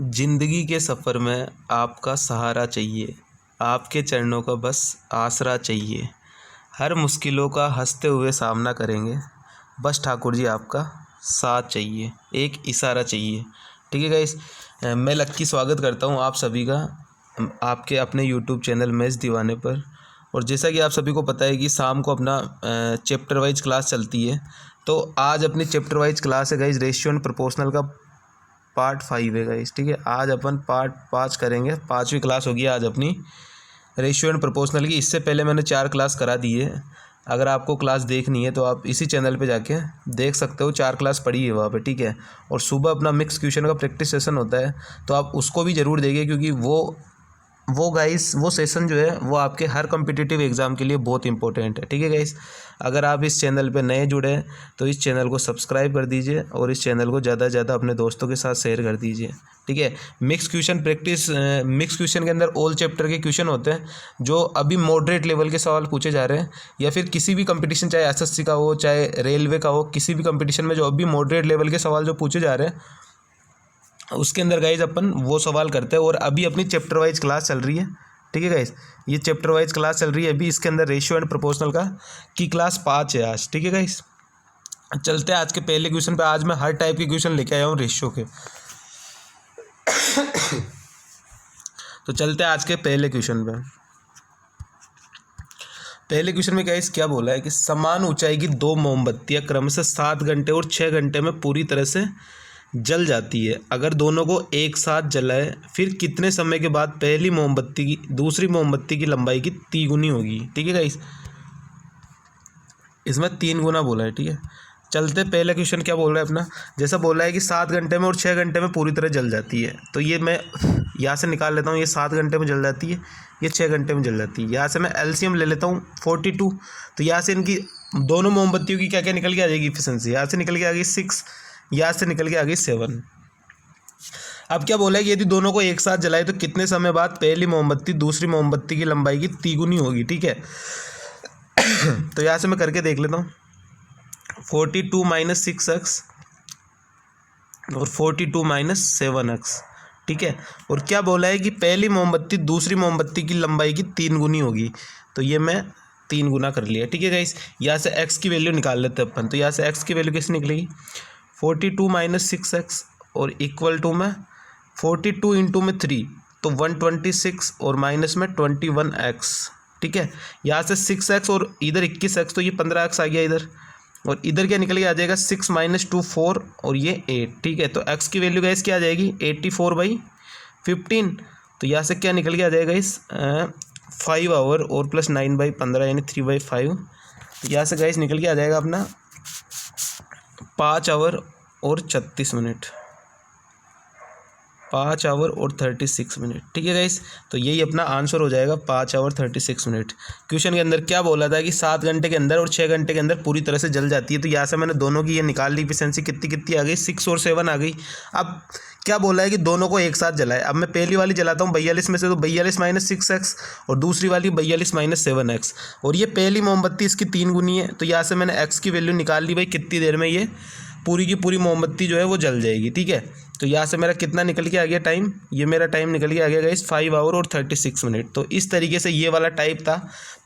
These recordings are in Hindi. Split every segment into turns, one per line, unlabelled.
जिंदगी के सफ़र में आपका सहारा चाहिए, आपके चरणों का बस आसरा चाहिए। हर मुश्किलों का हंसते हुए सामना करेंगे, बस ठाकुर जी आपका साथ चाहिए, एक इशारा चाहिए। ठीक है गाइस, मैं लक्की स्वागत करता हूँ आप सभी का आपके अपने यूट्यूब चैनल मैच दीवाने पर। और जैसा कि आप सभी को पता है कि शाम को अपना चैप्टर वाइज क्लास चलती है, तो आज अपनी चैप्टर वाइज क्लास है गाइस रेशियो एंड प्रोपोर्शनल का पार्ट 5 है गाइस। ठीक है, आज अपन पार्ट 5 करेंगे, 5वीं क्लास होगी आज अपनी रेशियो एंड प्रोपोर्शनल की। इससे पहले मैंने 4 क्लास करा दी है। अगर आपको क्लास देखनी है तो आप इसी चैनल पे जाके देख सकते हो, 4 क्लास पड़ी है वहाँ पे। ठीक है, और सुबह अपना मिक्स क्वेश्चन का प्रैक्टिस सेशन होता है, तो आप उसको भी ज़रूर देखिए, क्योंकि वो गाइस वो सेशन जो है वो आपके हर कॉम्पिटिटिव एग्ज़ाम के लिए बहुत इंपॉर्टेंट है। ठीक है गाइस, अगर आप इस चैनल पे नए जुड़े हैं तो इस चैनल को सब्सक्राइब कर दीजिए और इस चैनल को ज़्यादा से ज़्यादा अपने दोस्तों के साथ शेयर कर दीजिए। ठीक है, mix question practice, mix question के अंदर ऑल चैप्टर के क्वेश्चन होते हैं जो अभी मॉडरेट लेवल के सवाल पूछे जा रहे हैं, या फिर किसी भी कंपटीशन, चाहे एसएससी का हो चाहे रेलवे का हो, किसी भी कंपटीशन में जो अभी मॉडरेट लेवल के सवाल जो पूछे जा रहे हैं उसके अंदर गाइज अपन वो सवाल करते हैं। और अभी अपनी चैप्टर वाइज क्लास चल रही है। ठीक है गाइज, ये चैप्टर वाइज क्लास चल रही है अभी, इसके अंदर रेशियो एंड प्रोपोर्शनल का की क्लास 5 है आज। ठीक है गाइज, चलते हैं आज के पहले क्वेश्चन पे। आज मैं हर टाइप के क्वेश्चन लेके आया हूँ रेशियो के। तो चलते हैं आज के पहले क्वेश्चन पे। पहले क्वेश्चन में गाइस क्या बोला है कि समान ऊंचाई की 2 मोमबत्तियां क्रमशः 7 घंटे और 6 घंटे में पूरी तरह से जल जाती है। अगर दोनों को एक साथ जलाए फिर कितने समय के बाद पहली मोमबत्ती की दूसरी मोमबत्ती की लंबाई की 3 गुनी होगी। ठीक है गाइस, इसमें 3 गुना बोला है। ठीक है, चलते पहला क्वेश्चन क्या बोल रहा है अपना। जैसा बोला है कि 7 घंटे में और 6 घंटे में पूरी तरह जल जाती है, तो ये मैं यहाँ से निकाल लेता हूँ। ये 7 घंटे में जल जाती है, ये 6 घंटे में जल जाती है। यहाँ से मैं एलसीएम ले लेता हूँ 42। तो यहाँ से इनकी दोनों मोमबत्तियों की क्या क्या निकल के आ जाएगी एफिशिएंसी। यहाँ से निकल के आ गई 6, यहाँ से निकल के आ गई 7। अब क्या बोला है कि यदि दोनों को एक साथ जलाए तो कितने समय बाद पहली मोमबत्ती दूसरी मोमबत्ती की लंबाई की 3 गुनी होगी। ठीक है, तो यहाँ से मैं करके देख लेता हूँ। 42 माइनस 6x और 42 माइनस 7x। ठीक है, और क्या बोला है कि पहली मोमबत्ती दूसरी मोमबत्ती की लंबाई की 3 गुनी होगी, तो ये मैं 3 गुना कर लिया। ठीक है गाइस, यहाँ से x की वैल्यू निकाल लेते हैं अपन। तो यहाँ से x की वैल्यू कैसे निकलेगी, 42 माइनस 6x और इक्वल टू में 42 इंटू में 3 तो 126 और माइनस में 21x। ठीक है, यहाँ से 6x और इधर 21x, तो ये 15x आ गया इधर। और इधर क्या निकल के आ जाएगा 6 माइनस 2 4 और ये 8। ठीक है, तो x की वैल्यू गाइस क्या आ जाएगी 84/15। तो यहाँ से क्या निकल के आ जाएगा इस 5 आवर और प्लस 9/15 यानी 3/5। तो यहाँ से गाइस निकल के आ जाएगा अपना 5 आवर और 36 मिनट, 5 आवर और 36 मिनट। ठीक है गाइस, तो यही अपना आंसर हो जाएगा 5 आवर 36 मिनट। क्वेश्चन के अंदर क्या बोला था कि 7 घंटे के अंदर और 6 घंटे के अंदर पूरी तरह से जल जाती है। तो यहाँ से मैंने दोनों की ये निकाल ली एफिशिएंसी, कितनी कितनी आ गई 6 और 7 आ गई। अब क्या बोला है कि दोनों को एक साथ जलाए। अब मैं पहली वाली जलाता हूँ 42 में से, तो 42 माइनस 6x और दूसरी वाली 42 माइनस 7x। और ये पहली मोमबत्ती इसकी 3 गुनी है, तो यहाँ से मैंने x की वैल्यू निकाल ली भाई, कितनी देर में ये पूरी की पूरी मोमबत्ती जो है वो जल जाएगी। ठीक है, तो यहाँ से मेरा कितना निकल के आ गया टाइम, ये मेरा टाइम निकल के आ गया गाइस 5 आवर और 36 मिनट। तो इस तरीके से ये वाला टाइप था,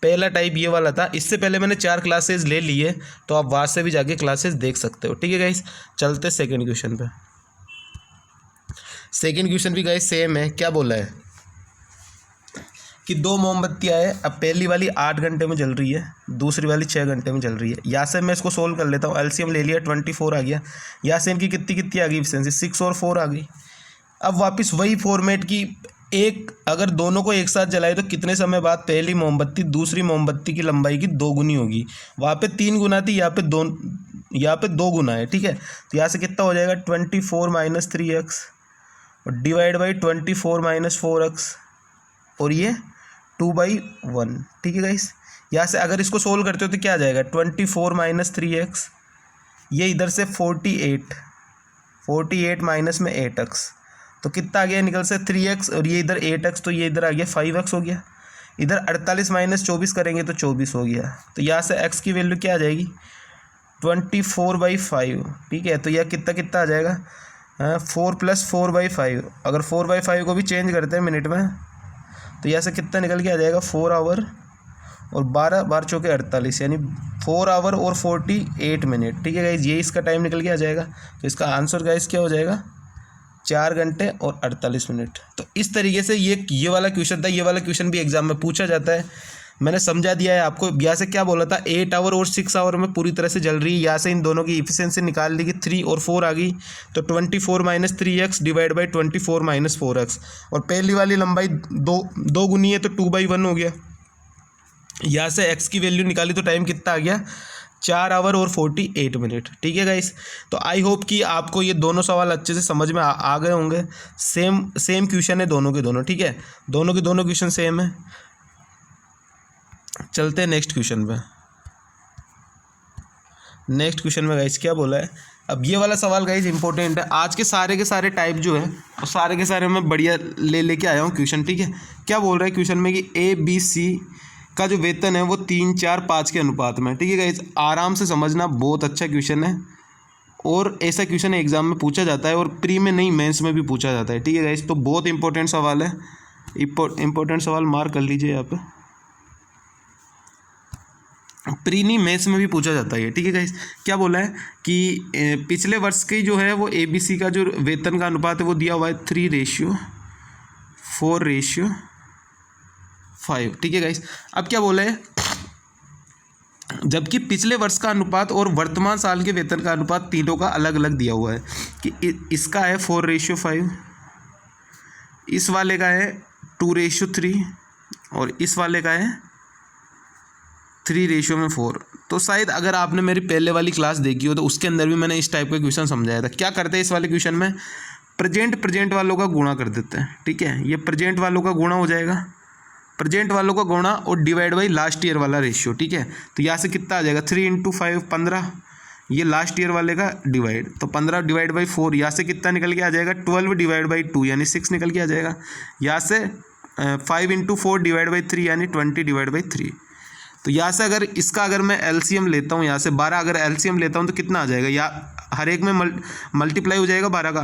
पहला टाइप ये वाला था। इससे पहले मैंने 4 क्लासेज ले ली है, तो आप वहाँ से भी जाके क्लासेस देख सकते हो। ठीक है गाइस, चलते सेकेंड क्वेश्चन पे। सेकेंड क्वेश्चन भी गाइस सेम है। क्या बोला है कि 2 मोमबत्तियाँ है। अब पहली वाली 8 घंटे में जल रही है, दूसरी वाली 6 घंटे में जल रही है। यहाँ से मैं इसको सोल्व कर लेता हूँ, एलसीएम ले लिया 24 आ गया। यहाँ से इनकी कितनी कितनी आ गई एफिशिएंसी 6 और 4 आ गई। अब वापस वही फॉर्मेट की एक, अगर दोनों को एक साथ जलाए तो कितने समय बाद पहली मोमबत्ती दूसरी मोमबत्ती की लंबाई की 2 गुनी होगी। वहाँ पे 3 गुना थी, यहाँ पे 2 गुना है। ठीक है, तो यहाँ से कितना हो जाएगा 24 माइनस 3x और डिवाइड बाई 24 माइनस 4x और ये 2/1। ठीक है गाइस, यहाँ से अगर इसको सोल्व करते हो तो क्या आ जाएगा 24 माइनस 3x, ये इधर से 48 माइनस में 8x, तो कितना आ गया निकल से 3x और ये इधर 8x, तो ये इधर आ गया 5x हो गया। इधर 48 माइनस 24 करेंगे तो 24 हो गया। तो यहाँ से x की वैल्यू क्या आ जाएगी 24/5। ठीक है, तो यह कितना कितना आ जाएगा 4 + 4/5, अगर 4/5 को भी चेंज करते हैं मिनट में तो यहाँ से कितना निकल के आ जाएगा 4 आवर और 12 12 चौके 48, यानी 4 आवर और 48 मिनट। ठीक है गाइज, ये इसका टाइम निकल के आ जाएगा। तो इसका आंसर गाइज क्या हो जाएगा 4 घंटे और 48 मिनट। तो इस तरीके से ये वाला क्वेश्चन था। ये वाला क्वेश्चन भी एग्जाम में पूछा जाता है। मैंने समझा दिया है आपको। यहाँ से क्या बोला था 8 आवर और 6 आवर में पूरी तरह से जल रही है। यहाँ से इन दोनों की इफिशियंसी निकाल ली कि 3 और 4 आ गई, तो 24 - 3x डिवाइड बाई 24 - 4x, और पहली वाली लंबाई दो गुनी है तो 2/1 हो गया। यहाँ से x की वैल्यू निकाली तो टाइम कितना आ गया 4 आवर और 48 मिनट। ठीक है गाइस, तो आई होप कि आपको ये दोनों सवाल अच्छे से समझ में आ गए होंगे। सेम क्वेश्चन है दोनों के दोनों। ठीक है, दोनों के दोनों क्वेश्चन सेम है। चलते हैं नेक्स्ट क्वेश्चन पे। नेक्स्ट क्वेश्चन में गाइस क्या बोला है, अब ये वाला सवाल गाइस इंपॉर्टेंट है। आज के सारे टाइप जो है और सारे के सारे मैं बढ़िया लेके आया हूँ क्वेश्चन। ठीक है, क्या बोल रहा है क्वेश्चन में कि ABC का जो वेतन है वो 3, 4, 5 के अनुपात में। ठीक है गाइस, आराम से समझना, बहुत अच्छा क्वेश्चन है और ऐसा क्वेश्चन एग्जाम में पूछा जाता है और प्री में नहीं मेंस में भी पूछा जाता है। ठीक है गाइस, तो बहुत इंपॉर्टेंट सवाल है। इंपॉर्टेंट सवाल मार्क कर लीजिए यहाँ पे, प्री नहीं मेंस में भी पूछा जाता है। ठीक है गाइस, क्या बोला है कि पिछले वर्ष की जो है वो ABC का जो वेतन का अनुपात है वो दिया हुआ है 3:4:5। ठीक है गाइस, अब क्या बोला है, जबकि पिछले वर्ष का अनुपात और वर्तमान साल के वेतन का अनुपात तीनों का अलग अलग दिया हुआ है कि इसका है 4:5, इस वाले का है 2:3 और इस वाले का है 3:4। तो शायद अगर आपने मेरी पहले वाली क्लास देखी हो तो उसके अंदर भी मैंने इस टाइप का क्वेश्चन समझाया था। क्या करते हैं इस वाले क्वेश्चन में, प्रेजेंट वालों का गुणा कर देते हैं। ठीक है, ये प्रेजेंट वालों का गुणा हो जाएगा, प्रेजेंट वालों का गुणा और डिवाइड बाई लास्ट ईयर वाला रेशियो। ठीक है, तो यहाँ से कितना आ जाएगा 3 × 5 15, ये लास्ट ईयर वाले का डिवाइड, तो 15 डिवाइड बाई 4, यहाँ से कितना निकल के आ जाएगा 12 डिवाइड बाई 2 यानी 6 निकल के आ जाएगा। यहाँ से 5 × 4 डिवाइड बाई 3 यानी 20 डिवाइड बाई 3। तो यहाँ से अगर मैं LCM लेता हूँ, यहाँ से 12 अगर LCM लेता हूँ तो कितना आ जाएगा, या हर एक में मल्टीप्लाई हो जाएगा 12 का,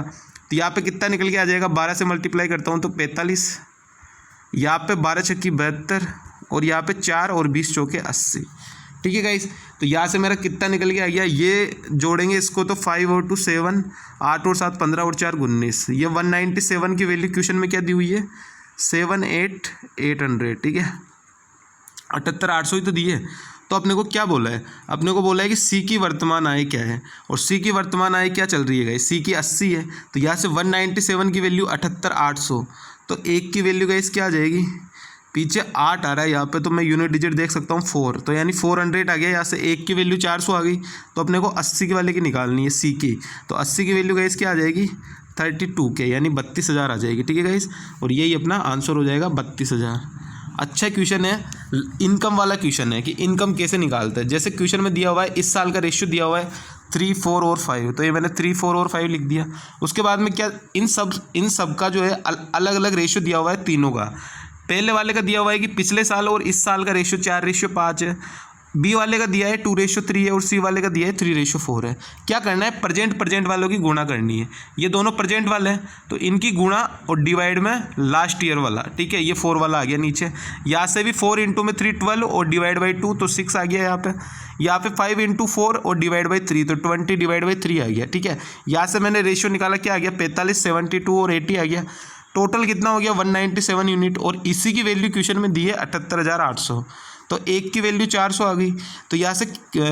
तो यहाँ पे कितना निकल के आ जाएगा 12 से मल्टीप्लाई करता हूँ तो 45, यहाँ पे 12 छक्की 72 और यहाँ पे 4 और 20 चौके 80। ठीक है गाइस, तो यहाँ से मेरा कितना निकल के आ गया, ये जोड़ेंगे इसको तो 5 और 2 7, 8 और 7 15 और 4 19, ये 197 की वैल्यू क्वेश्चन में क्या दी हुई है 78800। ठीक है, 78800 ही तो दी है। तो अपने को क्या बोला है, अपने को बोला है कि C की वर्तमान आय क्या है, और C की वर्तमान आय क्या चल रही है गाइस, C की 80 है, तो यहाँ से 197 की वैल्यू 78800, तो 1 की वैल्यू गाइस क्या आ जाएगी, पीछे 8 आ रहा है यहाँ पे, तो मैं यूनिट डिजिट देख सकता हूँ 4, तो यानी 400 आ गया। यहाँ से 1 की वैल्यू 400 आ गई, तो अपने को 80 के वाले की निकालनी है C की, तो 80 की वैल्यू गाइस क्या आ जाएगी 32 के, यानी 32,000 आ जाएगी। ठीक है गाइस, और यही अपना आंसर हो जाएगा 32,000। अच्छा क्वेश्चन है, इनकम वाला क्वेश्चन है कि इनकम कैसे निकालते हैं। जैसे क्वेश्चन में दिया हुआ है इस साल का रेशियो दिया हुआ है 3, 4 और 5, तो ये मैंने 3, 4 और 5 लिख दिया। उसके बाद में क्या, इन सब का जो है अलग अलग रेशियो दिया हुआ है तीनों का। पहले वाले का दिया हुआ है कि पिछले साल और इस साल का रेशियो 4:5 है, बी वाले का दिया है 2:3 है और सी वाले का दिया है 3:4 है। क्या करना है, प्रेजेंट वालों की गुणा करनी है। ये दोनों प्रेजेंट वाले हैं तो इनकी गुणा और डिवाइड में लास्ट ईयर वाला। ठीक है, ये 4 वाला आ गया नीचे, यहाँ से भी 4 × 3 12 और डिवाइड बाई 2 तो 6 आ गया। यहाँ पे 5 × 4 और डिवाइड बाई 3 तो 20 डिवाइड बाई 3 आ गया। ठीक है, यहाँ से मैंने रेशियो निकाला, क्या आ गया 45, 72 और 80 आ गया। टोटल कितना हो गया 197 यूनिट, और इसी की वैल्यू क्वेश्चन में दी है 78800, तो 1 की वैल्यू 400 आ गई। तो यहाँ से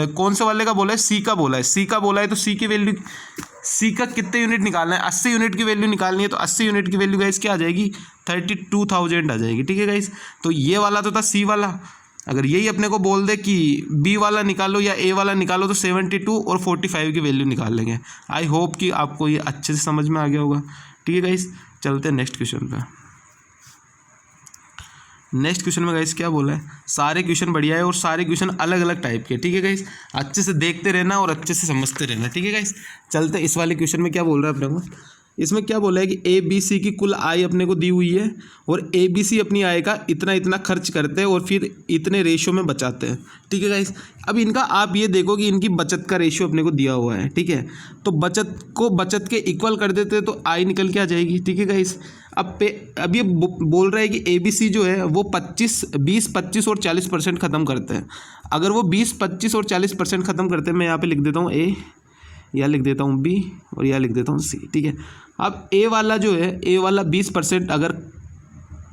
कौन से वाले का बोला है, C का बोला है, C का बोला है, तो C की वैल्यू, C का कितने यूनिट निकालना है, 80 यूनिट की वैल्यू निकालनी है, तो 80 यूनिट की वैल्यू गाइस क्या आ जाएगी 32,000 आ जाएगी। ठीक है गाइस, तो ये वाला तो था C वाला। अगर यही अपने को बोल दे कि B वाला निकालो या A वाला निकालो तो 72 और 45 की वैल्यू निकाल लेंगे। आई होप कि आपको ये अच्छे से समझ में आ गया होगा। ठीक है गाइस, चलते हैं नेक्स्ट क्वेश्चन पे। नेक्स्ट क्वेश्चन में गाइस क्या बोला है, सारे क्वेश्चन बढ़िया है और सारे क्वेश्चन अलग अलग टाइप के। ठीक है गाइस, अच्छे से देखते रहना और अच्छे से समझते रहना। ठीक है गाइस, चलते इस वाले क्वेश्चन में क्या बोल रहा है अपने को, इसमें क्या बोला है कि ए बी सी की कुल आय अपने को दी हुई है और ए बी सी अपनी आय का इतना इतना खर्च करते हैं और फिर इतने रेशियो में बचाते हैं। ठीक है गाइस, अब इनका आप ये देखो कि इनकी बचत का रेशियो अपने को दिया हुआ है। ठीक है, तो बचत को बचत के इक्वल कर देते हैं तो आय निकल के आ जाएगी। ठीक है गाइस, अब ये बोल रहा है कि ए बी सी जो है वो 20, 25 और 40% ख़त्म करते हैं। अगर वो 20, 25 और 40% ख़त्म करते हैं, मैं यहाँ पे लिख देता हूँ ए, यहाँ लिख देता हूँ बी और यहाँ लिख देता हूँ सी। ठीक है, अब ए वाला जो है, ए वाला 20% अगर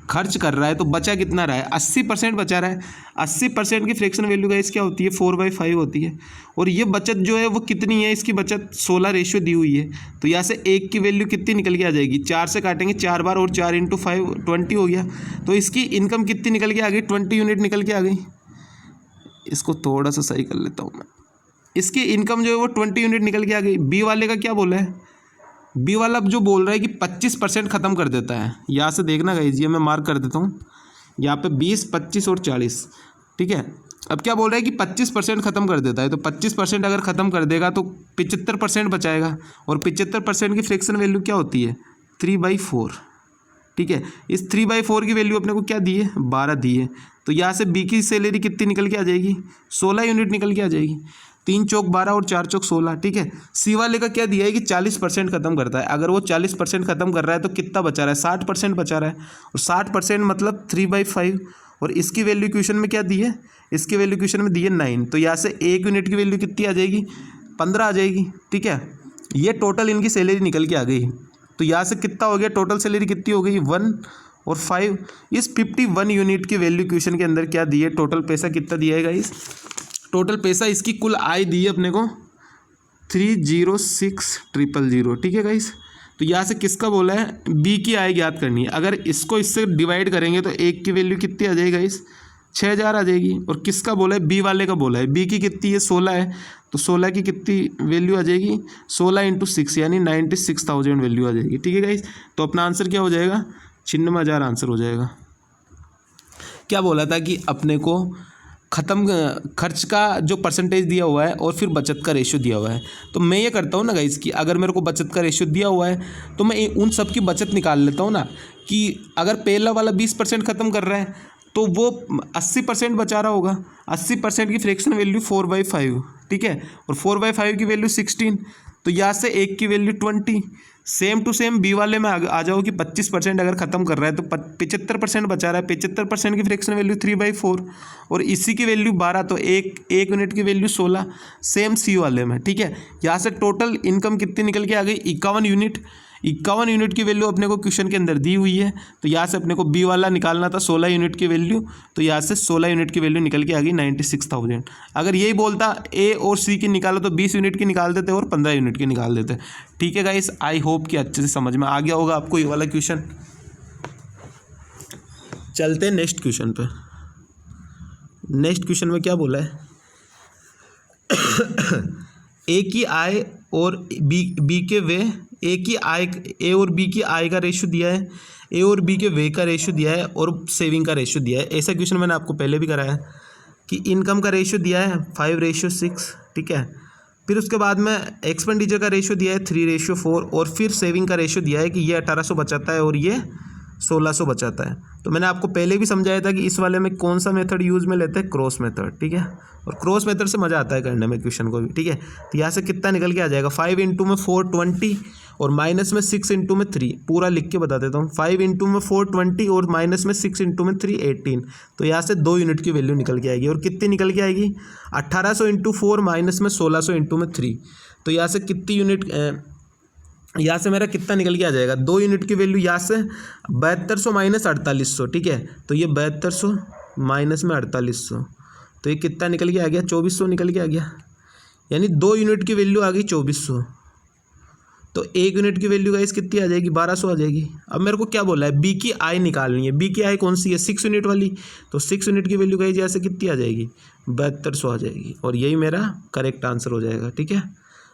खर्च कर रहा है तो बचा कितना रहा है, 80% बचा रहा है। 80% की फ्रैक्शन वैल्यू गाइस क्या होती है, 4/5 होती है। और ये बचत जो है वो कितनी है, इसकी बचत 16 रेशियो दी हुई है। तो यहाँ से एक की वैल्यू कितनी निकल के आ जाएगी, 4 से काटेंगे 4 बार और 4 × 5 20 हो गया। तो इसकी इनकम कितनी निकल के आ गई, 20 यूनिट निकल के आ गई। इसको थोड़ा सा सही कर लेता हूँ मैं। इसकी इनकम जो है वो 20 यूनिट निकल के आ गई। बी वाले का क्या बोला है, बी वाला जो बोल रहा है कि 25% ख़त्म कर देता है। यहाँ से देखना गाइस, ये मैं मार्क कर देता हूँ यहाँ पे 20, 25 और 40। ठीक है, अब क्या बोल रहा है कि 25% ख़त्म कर देता है। तो 25% अगर ख़त्म कर देगा तो 75% बचाएगा। और 75% की फ्रैक्शन वैल्यू क्या होती है, 3/4। ठीक है, इस 3/4 की वैल्यू अपने को क्या दी है, 12 दी है। तो यहाँ से बी की सैलरी कितनी निकल के आ जाएगी, 16 यूनिट निकल के आ जाएगी। 3 चौक 12 और 4 चौक 16। ठीक है, सी वाले का क्या दिया है कि 40% खत्म करता है। अगर वो 40% खत्म कर रहा है तो कितना बचा रहा है, 60% बचा रहा है। और 60% मतलब 3/5। और इसकी वैल्यू क्वेश्चन में क्या दी है, इसकी वैल्यू क्वेश्चन में दी है 9। तो यहाँ से 1 यूनिट की वैल्यू कितनी आ जाएगी, 15 आ जाएगी। ठीक है, ये टोटल इनकी सैलरी निकल के आ गई। तो यहाँ से कितना हो गया, टोटल सैलरी कितनी हो गई, 1 और 5। इस 51 यूनिट की वैल्यू क्वेश्चन के अंदर क्या दी है, टोटल पैसा कितना दिया है गाइस, टोटल पैसा इसकी कुल आय दी है अपने को 306,000। ठीक है गाइस, तो यहाँ से किसका बोला है, बी की आय ज्ञात करनी है। अगर इसको इससे डिवाइड करेंगे तो एक की वैल्यू कितनी आ जाएगी गाइस, 6,000 आ जाएगी। और किसका बोला है, बी वाले का बोला है। बी की कितनी है, 16 है। तो 16 की कितनी वैल्यू आ जाएगी, 16 × 6 यानी 96,000 वैल्यू आ जाएगी। ठीक है गाइस, तो अपना आंसर क्या हो जाएगा, 96,000 आंसर हो जाएगा। क्या बोला था कि अपने को खर्च का जो परसेंटेज दिया हुआ है और फिर बचत का रेशियो दिया हुआ है। तो मैं ये करता हूँ ना गाइस कि अगर मेरे को बचत का रेशियो दिया हुआ है तो मैं उन सब की बचत निकाल लेता हूँ ना, कि अगर पहला वाला 20% ख़त्म कर रहा है तो वो 80% बचा रहा होगा। 80% की फ्रैक्शन वैल्यू 4/5। ठीक है, और 4/5 की वैल्यू 16। तो यहाँ से एक की value 20। Same to same B वाले में आ जाओ कि 25% अगर ख़त्म कर रहा है तो 75% बचा रहा है। 75% की फ्रैक्शन वैल्यू 3/4 और इसी की वैल्यू 12। तो एक यूनिट की वैल्यू 16। सेम सी वाले में। ठीक है, यहाँ से टोटल इनकम कितनी निकल के आ गई, 51 यूनिट। 51 यूनिट की वैल्यू अपने को क्वेश्चन के अंदर दी हुई है। तो यहाँ से अपने को बी वाला निकालना था 16 यूनिट की वैल्यू। तो यहाँ से 16 यूनिट की वैल्यू निकल के आ गई 96,000। अगर यही बोलता ए और सी की निकालो तो 20 यूनिट की निकाल देते और 15 यूनिट की निकाल देते। ठीक है गाइस, आई होप कि अच्छे से समझ में आ गया होगा आपको ये वाला क्वेश्चन। चलते हैं नेक्स्ट क्वेश्चन पे। नेक्स्ट क्वेश्चन में क्या बोला है, ए की आय और बी के वे, ए की आय, ए और बी की आय का रेशियो दिया है, ए और बी के वे का रेशियो दिया है और सेविंग का रेशियो दिया है। ऐसा क्वेश्चन मैंने आपको पहले भी कराया कि इनकम का रेशियो दिया है 5/6। ठीक है, फिर उसके बाद में एक्सपेंडिचर का रेशियो दिया है 3/4 और फिर सेविंग का रेशियो दिया है कि ये 1800 बचाता है और ये 1600 बचाता है। तो मैंने आपको पहले भी समझाया था कि इस वाले में कौन सा मेथड यूज़ में लेते हैं, क्रॉस मेथड। ठीक है, और क्रॉस मेथड से मज़ा आता है करने में क्वेश्चन को भी। ठीक है, तो यहाँ से कितना निकल के आ जाएगा, 5 × में 4 20 और माइनस में 6 × में 3। पूरा लिख के बता देता हूँ, 5 × में 4 20 और माइनस में 6 × में 3 18। तो यहाँ से 2 यूनिट की वैल्यू निकल के आएगी। और कितनी निकल के आएगी, 1800 × 4 माइनस में 1600 × में 3। तो यहाँ से कितनी यूनिट, यहाँ से मेरा कितना निकल के आ जाएगा, 2 यूनिट की वैल्यू यहाँ से 7200 माइनस 4800। ठीक है, तो ये 7200 माइनस में 4800, तो ये कितना निकल के आ गया, 2400 निकल के आ गया। यानी 2 यूनिट की वैल्यू आ गई 2400। तो 1 यूनिट की वैल्यू गाइस कितनी आ जाएगी, 1200 आ जाएगी। अब मेरे को क्या बोला है, बी की आय निकालनी है। बी की आय कौन सी है, 6 यूनिट वाली। तो 6 यूनिट की वैल्यू गाइस यहाँ से कितनी आ जाएगी, 7200 आ जाएगी। और यही मेरा करेक्ट आंसर हो जाएगा। ठीक है,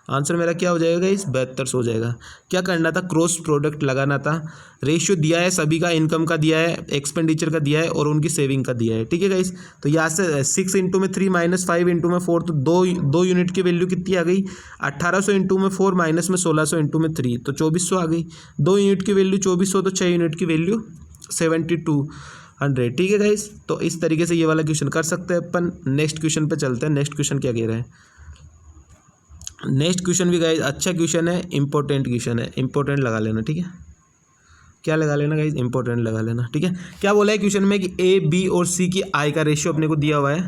आंसर मेरा क्या हो जाएगा इस 72 हो जाएगा। क्या करना था, क्रॉस प्रोडक्ट लगाना था। रेशियो दिया है सभी का, इनकम का दिया है, एक्सपेंडिचर का दिया है और उनकी सेविंग का दिया है, ठीक है गाइस। तो यहाँ से 6 इंटू में 3 माइनस 5 इंटू में 4, तो दो यूनिट की वैल्यू कितनी आ गई, 1800 इंटू में 4 माइनस में 1600 इंटू में 3, तो 2400 आ गई। 2 यूनिट की वैल्यू 2400, तो 6 यूनिट की वैल्यू 7200, ठीक है गाइस। तो इस तरीके से ये वाला क्वेश्चन कर सकते हैं अपन। नेक्स्ट क्वेश्चन पे चलते हैं। नेक्स्ट क्वेश्चन क्या कह रहे हैं। नेक्स्ट क्वेश्चन भी गाइस अच्छा क्वेश्चन है, इंपॉर्टेंट क्वेश्चन है, इंपॉर्टेंट लगा लेना, ठीक है। क्या लगा लेना गाइस, इंपॉर्टेंट लगा लेना, ठीक है। क्या बोला है क्वेश्चन में कि ए बी और सी की आय का रेशियो अपने को दिया हुआ है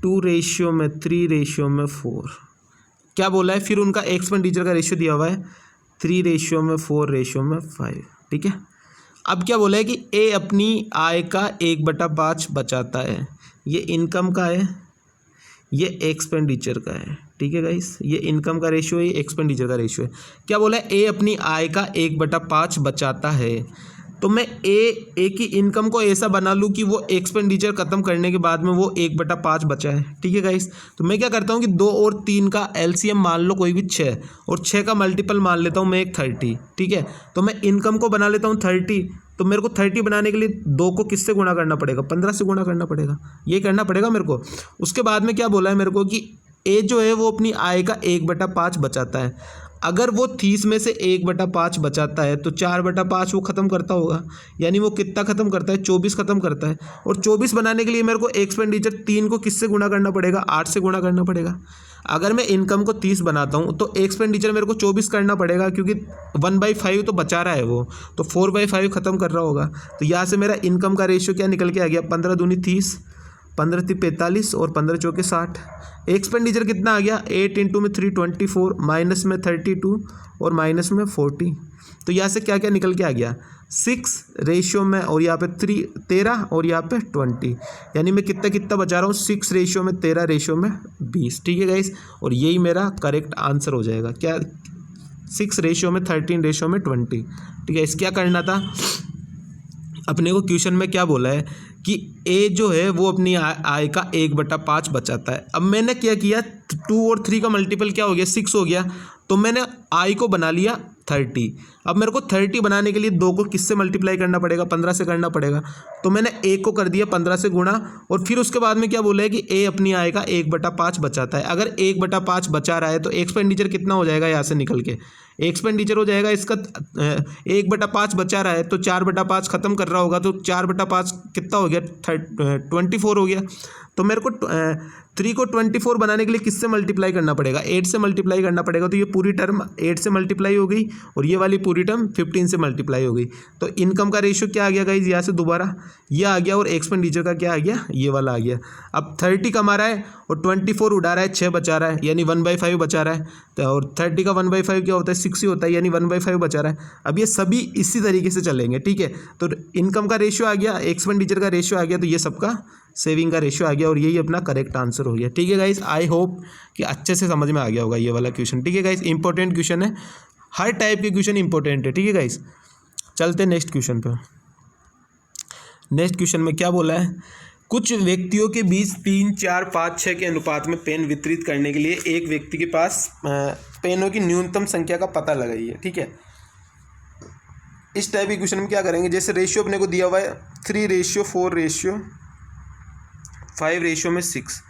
2:3:4। क्या बोला है फिर उनका एक्सपेंडिचर का रेशियो दिया हुआ है 3:4:5, ठीक है। अब क्या बोला है कि ए अपनी आय का 1/5 बचाता है, ये इनकम का है, ये एक्सपेंडिचर का है, ठीक है गाइस। ये इनकम का रेशियो है, ये एक्सपेंडिचर का रेशियो है। क्या बोला है, ए अपनी आय का 1/5 बचाता है। तो मैं ए की इनकम को ऐसा बना लूँ कि वो एक्सपेंडिचर खत्म करने के बाद में वो 1/5 बचा है, ठीक है गाइस। तो मैं क्या करता हूँ कि 2 और 3 का एलसीएम मान लो कोई भी 6, और 6 का मल्टीपल मान लेता हूँ मैं एक 30, ठीक है। तो मैं इनकम को बना लेता हूँ 30, तो मेरे को 30 बनाने के लिए 2 को किससे गुणा करना पड़ेगा, 15 से गुणा करना पड़ेगा, ये करना पड़ेगा मेरे को। उसके बाद में क्या बोला है मेरे को कि ए जो है वो अपनी आय का 1/5 बचाता है। अगर वो 30 में से 1/5 बचाता है तो 4/5 वो ख़त्म करता होगा, यानी वो कितना ख़त्म करता है, 24 ख़त्म करता है। और 24 बनाने के लिए मेरे को एक्सपेंडिचर 3 को किससे गुणा करना पड़ेगा, 8 से गुणा करना पड़ेगा। अगर मैं इनकम को 30 बनाता हूँ तो एक्सपेंडिचर मेरे को 24 करना पड़ेगा, क्योंकि 1/5 तो बचा रहा है वो, तो 4/5 ख़त्म कर रहा होगा। तो यहाँ से मेरा इनकम का रेशियो क्या निकल के आ गया, 15 दूनी 30, 15 × 45 और 15 × 60। एक्सपेंडिचर कितना आ गया, 8 इंटू में 3 24, माइनस में 32 और माइनस में 40। तो यहाँ से क्या क्या निकल के आ गया, 6 रेशियो में, और यहाँ पे 13 और यहाँ पे 20, यानी मैं कितना कितना बचा रहा हूँ, 6 रेशियो में 13 रेशियो में 20, ठीक है गाइस। और यही मेरा करेक्ट आंसर हो जाएगा, क्या 6 रेशियो में 13 रेशियो में 20, ठीक है। इस क्या करना था अपने को, क्वेश्चन में क्या बोला है कि ए जो है वो अपनी आय का 1/5 बचाता है। अब मैंने क्या किया, 2 और 3 का मल्टीपल क्या हो गया, 6 हो गया, तो मैंने आय को बना लिया 30। अब मेरे को 30 बनाने के लिए 2 को किससे मल्टीप्लाई करना पड़ेगा, 15 से करना पड़ेगा। तो मैंने 1 को कर दिया 15 से गुणा, और फिर उसके बाद में क्या बोला है कि ए अपनी आय का 1/5 बचाता है। अगर 1/5 बचा रहा है तो एक्सपेंडिचर कितना हो जाएगा, यहाँ से निकल के एक्सपेंडिचर हो जाएगा इसका 1/5 बचा रहा है तो 4/5 खत्म कर रहा होगा, तो 4/5 कितना हो गया, 24 हो गया। तो मेरे को 3 को 24 बनाने के लिए किससे मल्टीप्लाई करना पड़ेगा, 8 से मल्टीप्लाई करना पड़ेगा। तो ये पूरी टर्म 8 से मल्टीप्लाई हो गई और ये वाली पूरी टर्म 15 से मल्टीप्लाई हो गई। तो इनकम का रेशियो क्या आ गया गाइज, यहाँ से दोबारा ये आ गया, और एक्सपेंडिचर का क्या आ गया, ये वाला आ गया। अब 30 कमा रहा है और 24 उड़ा रहा है, 6 बचा रहा है, यानी 1/5 बचा रहा है। तो और 30 का 1/5 क्या होता है, 6 ही होता है, यानी 1/5 बचा रहा है। अब ये सभी इसी तरीके से चलेंगे, ठीक है। तो इनकम का रेशियो आ गया, एक्सपेंडिचर का रेशियो आ गया, तो ये सबका सेविंग का रेशियो आ गया, और यही अपना करेक्ट आंसर हो गया, ठीक है गाइस। आई होप कि अच्छे से समझ में आ गया होगा ये वाला क्वेश्चन, ठीक है गाइस। इंपॉर्टेंट क्वेश्चन है, हर टाइप के क्वेश्चन इंपॉर्टेंट है, ठीक है गाइस। चलते हैं नेक्स्ट क्वेश्चन पे। नेक्स्ट क्वेश्चन में क्या बोला है, कुछ व्यक्तियों के बीच 3, 4, 5, 6 के अनुपात में पेन वितरित करने के लिए एक व्यक्ति के पास पेनों की न्यूनतम संख्या का पता लगाइए, ठीक है। इस टाइप के क्वेश्चन में क्या करेंगे, जैसे रेशियो अपने को दिया हुआ है 3:4:5:6।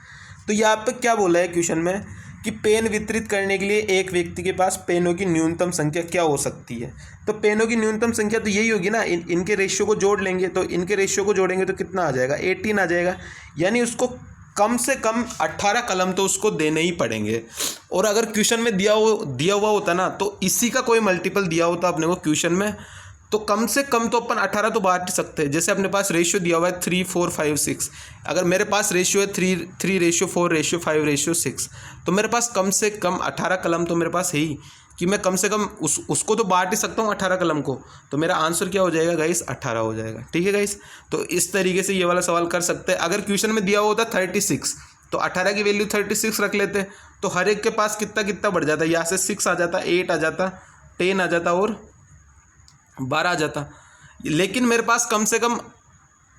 तो यहाँ पे क्या बोला है क्वेश्चन में कि पेन वितरित करने के लिए एक व्यक्ति के पास पेनों की न्यूनतम संख्या क्या हो सकती है। तो पेनों की न्यूनतम संख्या तो यही होगी ना, इनके रेशियो को जोड़ लेंगे, तो इनके रेशियो को जोड़ेंगे तो कितना आ जाएगा, 18 आ जाएगा। यानी उसको कम से कम 18 कलम तो उसको देने ही पड़ेंगे। और अगर क्वेश्चन में दिया हुआ होता ना, तो इसी का कोई मल्टीपल दिया होता अपने को क्वेश्चन में, तो कम से कम तो अपन 18 तो बांट सकते हैं। जैसे अपने पास रेशियो दिया हुआ है 3, 4, 5, 6, अगर मेरे पास रेशियो है 3:4:5:6, तो मेरे पास कम से कम 18 कलम तो मेरे पास है ही, कि मैं कम से कम उसको तो बांट ही सकता हूँ 18 कलम को। तो मेरा आंसर क्या हो जाएगा गाइस, 18 हो जाएगा, ठीक है गाइस। तो इस तरीके से ये वाला सवाल कर सकते हैं। अगर क्वेश्चन में दिया होता 36, तो 18 की वैल्यू 36 रख लेते, तो हर एक के पास कितना कितना बढ़ जाता है, यहाँ से 6 आ जाता, 8 आ जाता, 10 आ जाता और 12 आ जाता। लेकिन मेरे पास कम से कम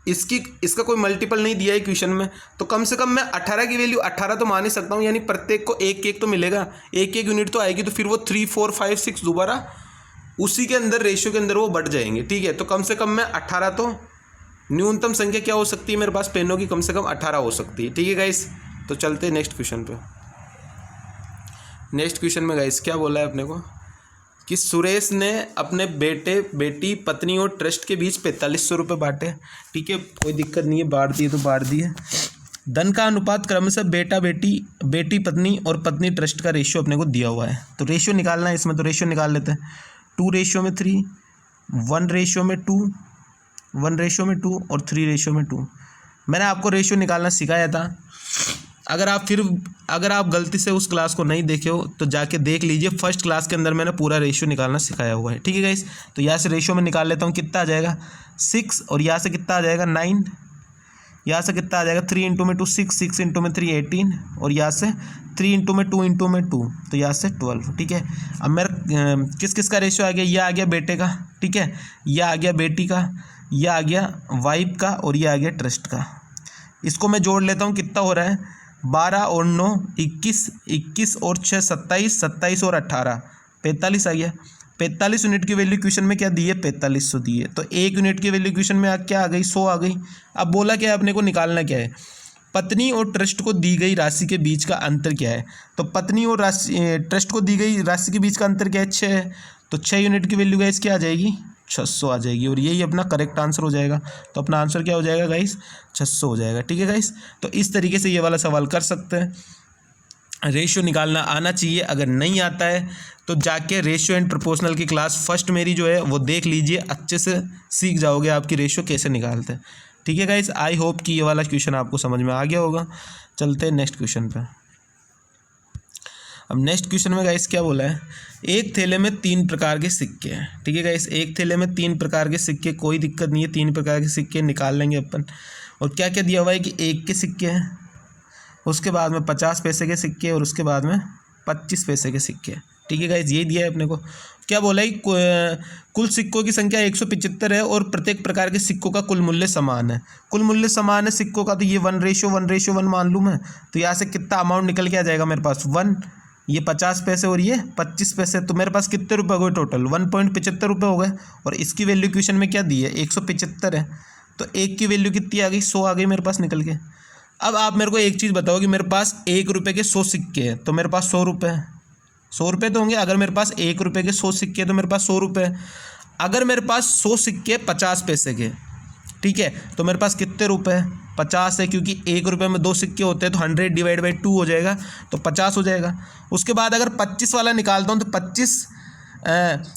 इसका कोई मल्टीपल नहीं दिया है क्वेश्चन में, तो कम से कम मैं 18 की वैल्यू 18 तो मान ही सकता हूँ, यानी प्रत्येक को एक एक तो मिलेगा, एक एक यूनिट तो आएगी, तो फिर वो 3 4 5 6 दोबारा उसी के अंदर रेशियो के अंदर वो बढ़ जाएंगे। ठीक है, तो कम से कम मैं 18 तो न्यूनतम संख्या क्या हो सकती है मेरे पास पेनों की, कम से कम 18 हो सकती है। ठीक है गाइस, तो चलते हैं नेक्स्ट क्वेश्चन पे। नेक्स्ट क्वेश्चन में गाइस क्या बोला है अपने को कि सुरेश ने अपने बेटे बेटी पत्नी और ट्रस्ट के बीच 4500 रुपये बांटे। ठीक है, कोई दिक्कत नहीं है, बांट दिए तो बांट दिए। धन का अनुपात क्रमशः बेटा बेटी बेटी पत्नी और पत्नी ट्रस्ट का रेशियो अपने को दिया हुआ है, तो रेशियो निकालना है इसमें, तो रेशियो निकाल लेते हैं। 2:3, 1:2, 1:2 और 3:2। मैंने आपको रेशियो निकालना सिखाया था, अगर आप गलती से उस क्लास को नहीं देखे हो तो जाके देख लीजिए, फर्स्ट क्लास के अंदर मैंने पूरा रेशियो निकालना सिखाया हुआ है। ठीक है गाइस, तो यहाँ से रेशियो में निकाल लेता हूँ, कितना आ जाएगा 6, और यहाँ से कितना आ जाएगा 9, यहाँ से कितना आ जाएगा 3 × 2 6, 6 × 3 18, और यहाँ से 3 × 2 × 2, तो यहाँ से 12। ठीक है, अब मेरा किस किस का रेशियो आ गया, यह आ गया बेटे का, ठीक है, यह आ गया बेटी का, यह आ गया वाइफ का, और यह आ गया ट्रस्ट का। इसको मैं जोड़ लेता हूँ, कितना हो रहा है 12 और 9 21, 21 और 6 27, 27 और 18 45 आ गया। 45 यूनिट की वैल्यू क्वेश्चन में क्या दी है, 4500 दी है, तो 1 यूनिट की वैल्यू क्वेश्चन में क्या आ गई, 100 आ गई। अब बोला क्या है अपने को, निकालना क्या है, पत्नी और ट्रस्ट को दी गई राशि के बीच का अंतर क्या है। तो पत्नी और ट्रस्ट को दी गई राशि के बीच का अंतर क्या है, 6 है, तो 6 यूनिट की वैल्यू गाइस क्या आ जाएगी, 600 आ जाएगी, और यही अपना करेक्ट आंसर हो जाएगा। तो अपना आंसर क्या हो जाएगा गाइस, 600 हो जाएगा। ठीक है गाइस, तो इस तरीके से ये वाला सवाल कर सकते हैं। रेशियो निकालना आना चाहिए, अगर नहीं आता है तो जाके रेशियो एंड प्रोपोर्शनल की क्लास फर्स्ट मेरी जो है वो देख लीजिए, अच्छे से सीख जाओगे आपकी रेशियो कैसे निकालते हैं। ठीक है गाइस, आई होप कि ये वाला क्वेश्चन आपको समझ में आ गया होगा। चलते हैं नेक्स्ट क्वेश्चन पे। अब नेक्स्ट क्वेश्चन में गाइस क्या बोला है, एक थैले में 3 प्रकार के सिक्के हैं। ठीक है गाइस, एक थैले में 3 प्रकार के सिक्के, कोई दिक्कत नहीं है, 3 प्रकार के सिक्के निकाल लेंगे अपन। और क्या क्या दिया हुआ है कि 1 के सिक्के हैं, उसके बाद में 50 पैसे के सिक्के, और उसके बाद में 25 पैसे के सिक्के। ठीक है गाइस, यही दिया है अपने को। क्या बोला है, कुल सिक्कों की संख्या 175 है, और प्रत्येक प्रकार के सिक्कों का कुल मूल्य समान है। कुल मूल्य समान है सिक्कों का, तो ये 1:1 मान लूँ मैं, तो यहाँ से कितना अमाउंट निकल के आ जाएगा मेरे पास 1, ये 50 पैसे और ये 25 पैसे, तो मेरे पास कितने रुपए हो गए टोटल, 1.75 रुपये हो गए। और इसकी वैल्यू क्वेश्चन में क्या दी है, 175 है, तो 1 की वैल्यू कितनी आ गई, 100 आ गई मेरे पास निकल के। अब आप मेरे को एक चीज़ बताओ कि मेरे पास 1 रुपये के 100 सिक्के हैं, तो मेरे पास 100 रुपये हैं, 100 रुपये तो होंगे। अगर मेरे पास 1 रुपये के 100 सिक्के हैं तो मेरे पास 100 रुपये हैं। अगर मेरे पास 100 सिक्के 50 पैसे के, ठीक है, तो मेरे पास कितने रुपए हैं, 50 है, क्योंकि 1 रुपये में 2 सिक्के होते हैं, तो 100/2 हो जाएगा, तो 50 हो जाएगा। उसके बाद अगर 25 वाला निकालता हूँ तो 25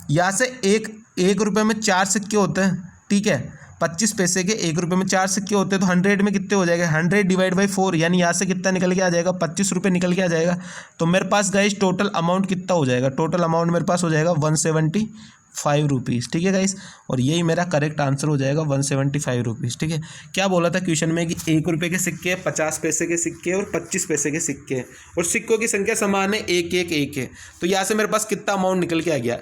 यहाँ से 1 रुपये में 4 सिक्के होते हैं। ठीक है, 25 पैसे के 1 रुपये में 4 सिक्के होते हैं, तो 100 में कितने हो जाएगा, 100/4, यानी यहाँ से कितना निकल के आ जाएगा, 25 रुपये निकल के आ जाएगा। तो मेरे पास गाइस टोटल अमाउंट कितना हो जाएगा, टोटल अमाउंट मेरे पास हो जाएगा 175 रुपीज़। ठीक है गाइस, और यही मेरा करेक्ट आंसर हो जाएगा 175 रुपीज़। ठीक है, क्या बोला था क्वेश्चन में कि 1 रुपये के सिक्के, 50 पैसे के सिक्के और 25 पैसे के सिक्के, और सिक्कों की संख्या समान है, 1 1 1 है। तो यहाँ से मेरे पास कितना अमाउंट निकल के आ गया,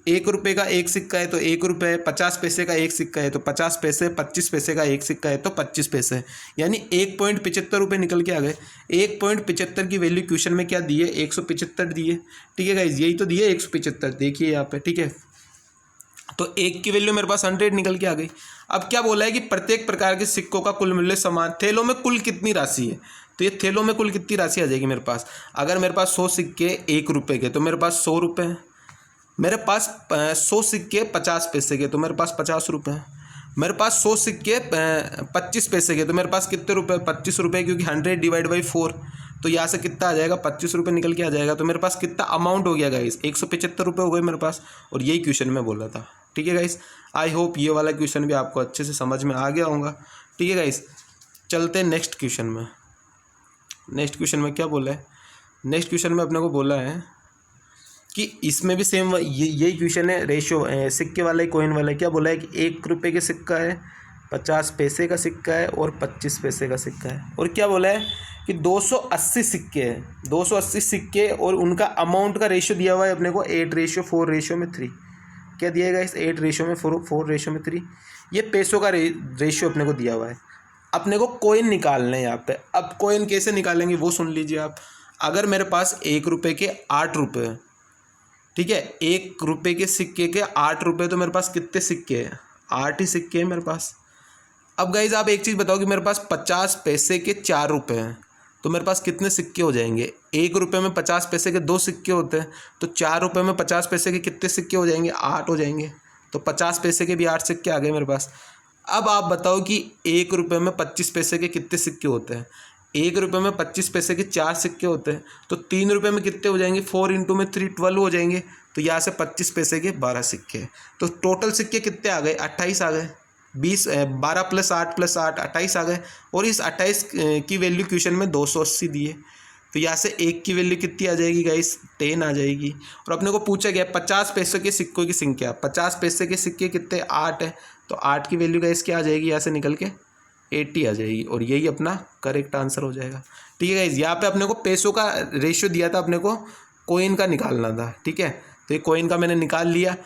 1 रुपये का 1 सिक्का है तो 1 रुपये, 50 पैसे का 1 सिक्का है तो 50 पैसे, 25 पैसे का 1 सिक्का है तो 25 पैसे, यानी 1.75 रुपये निकल के आ गए। 1.75 की वैल्यू क्वेश्चन में क्या दी है, 175 दी है। ठीक है गाइज, यही तो दी है 175, देखिए यहाँ पे। ठीक है, तो 1 की वैल्यू मेरे पास 100 निकल के आ गई। अब क्या बोला है कि प्रत्येक प्रकार के सिक्कों का कुल मूल्य समान, थैलों में कुल कितनी राशि है, तो ये थैलों में कुल कितनी राशि आ जाएगी मेरे पास। अगर मेरे पास 100 सिक्के 1 रुपये के, तो मेरे पास 100 रुपये हैं। मेरे पास 100 सिक्के 50 पैसे के, तो मेरे पास 50 रुपये हैं। मेरे पास 100 सिक्के 25 पैसे के, तो मेरे पास कितने रुपये, 25 रुपये, क्योंकि 100/4, तो यहाँ से कितना आ जाएगा, 25 रुपये निकल के आ जाएगा। तो मेरे पास कितना अमाउंट हो गया गाइस, 175 रुपये हो गए मेरे पास, और यही क्वेश्चन में बोला था। ठीक है गाइस, आई होप ये वाला क्वेश्चन भी आपको अच्छे से समझ में आ गया होगा। ठीक है गाइस, चलते हैं नेक्स्ट क्वेश्चन में। नेक्स्ट क्वेश्चन में क्या बोला है, नेक्स्ट क्वेश्चन में अपने को बोला है कि इसमें भी सेम यही क्वेश्चन है, रेशियो सिक्के वाला ही, कॉइन वाला है। क्या बोला है कि 1 रुपये के सिक्का है, 50 पैसे का सिक्का है और 25 पैसे का सिक्का है। और क्या बोला है कि 280 सिक्के हैं, 280 सिक्के, और उनका अमाउंट का रेशियो दिया हुआ है अपने को 8:4:3। क्या दिया गया इस 8:4:3, ये पैसों का रेशियो अपने को दिया हुआ है। अपने को कॉइन निकालना है यहाँ पे। अब कॉइन कैसे निकालेंगे वो सुन लीजिए आप। अगर मेरे पास 1 रुपये के 8 रुपये, ठीक है, 1 रुपये के सिक्के के 8 रुपये, तो मेरे पास कितने सिक्के हैं? 8 ही सिक्के हैं मेरे पास। अब गाइज आप एक चीज़ बताओ कि मेरे पास 50 पैसे के 4 रुपये हैं, तो मेरे पास कितने सिक्के हो जाएंगे? 1 रुपये में 50 पैसे के 2 सिक्के होते हैं, तो 4 रुपये में 50 पैसे के कितने सिक्के हो जाएंगे? 8 हो जाएंगे। तो 50 पैसे के भी 8 सिक्के आ गए मेरे पास। अब आप बताओ कि 1 रुपये में 25 पैसे के कितने सिक्के होते हैं? 1 रुपये में 25 पैसे के 4 सिक्के होते हैं, तो 3 रुपये में कितने हो जाएंगे? 4 इंटू में 3 12 हो जाएंगे। तो यहाँ से 25 पैसे के 12 सिक्के, तो टोटल सिक्के कितने आ गए? 28 आ गए। 12 + 8 + 8 28 आ गए। और इस 28 की वैल्यू क्वेश्चन में 280 दी है, तो यहाँ से 1 की वैल्यू कितनी आ जाएगी गाइस? 10 आ जाएगी। और अपने को पूछा गया 50 पैसे के सिक्कों की संख्या। 50 पैसे के सिक्के कितने? 8 है, तो 8 की वैल्यू गाइस क्या आ जाएगी? यहाँ से निकल के 80 आ जाएगी। और यही अपना करेक्ट आंसर हो जाएगा। ठीक है गाइस, यहाँ पे अपने को पैसों का रेशियो दिया था, अपने को कॉइन का निकालना था। ठीक है, तो ये कॉइन का मैंने निकाल लिया।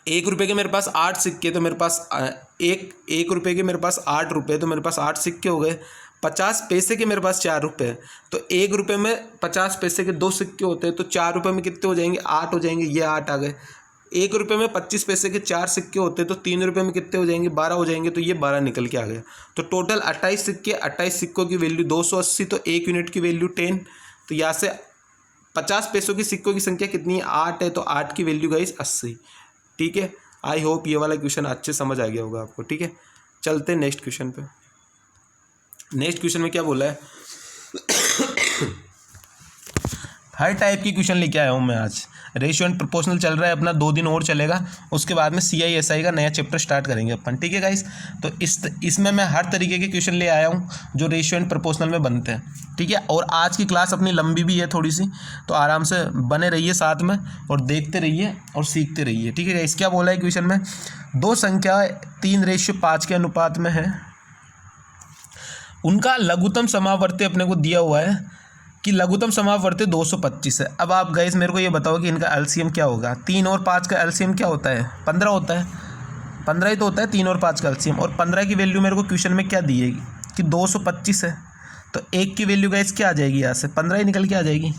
1 रुपये के मेरे पास 8 सिक्के, तो मेरे पास 1 रुपये के मेरे पास 8 रुपये, तो मेरे पास 8 सिक्के हो गए। 50 पैसे के मेरे पास 4 रुपये, तो 1 रुपये में 50 पैसे के 2 सिक्के होते हैं, तो 4 रुपये में कितने हो जाएंगे? 8 हो जाएंगे। ये 8 आ गए। 1 रुपये में 25 पैसे के 4 सिक्के होते हैं, तो 3 रुपये में कितने हो जाएंगे? 12 हो जाएंगे। तो ये 12 निकल के आ गया। तो टोटल 28 सिक्के, 28 सिक्कों की वैल्यू 280, तो 1 यूनिट की वैल्यू 10। तो यहाँ से 50 पैसों की सिक्कों की संख्या कितनी है? 8 है, तो 8 की वैल्यू गाइस 80। ठीक है, आई होप ये वाला क्वेश्चन अच्छे समझ आ गया होगा आपको। ठीक है, चलते हैं नेक्स्ट क्वेश्चन पे। नेक्स्ट क्वेश्चन में क्या बोला है? हर टाइप की क्वेश्चन लेके आया हूँ मैं आज। रेशियो एंड प्रोपोर्शनल चल रहा है अपना, 2 दिन और चलेगा, उसके बाद में CISI का नया चैप्टर स्टार्ट करेंगे अपन। ठीक है गाइस, तो इसमें मैं हर तरीके के क्वेश्चन ले आया हूँ जो रेशियो एंड प्रोपोर्शनल में बनते हैं। ठीक है, और आज की क्लास अपनी लंबी भी है थोड़ी सी, तो आराम से बने रहिए साथ में और देखते रहिए और सीखते रहिए। ठीक है गाइस, क्या बोला है क्वेश्चन में? 2 संख्या 3:5 के अनुपात में है, उनका लघुत्तम समावर्ती अपने को दिया हुआ है कि लघुत्तम समावर्ती 225 है। अब आप गाइस मेरे को ये बताओ कि इनका एलसीएम क्या होगा? 3 और 5 का एलसीएम क्या होता है? 15 होता है। 15 ही तो होता है 3 और 5 का एलसीएम। और 15 की वैल्यू मेरे को क्वेश्चन में क्या दी है कि 225 है, तो 1 की वैल्यू गाइस क्या आ जाएगी? यहाँ से 15 ही निकल के आ जाएगी,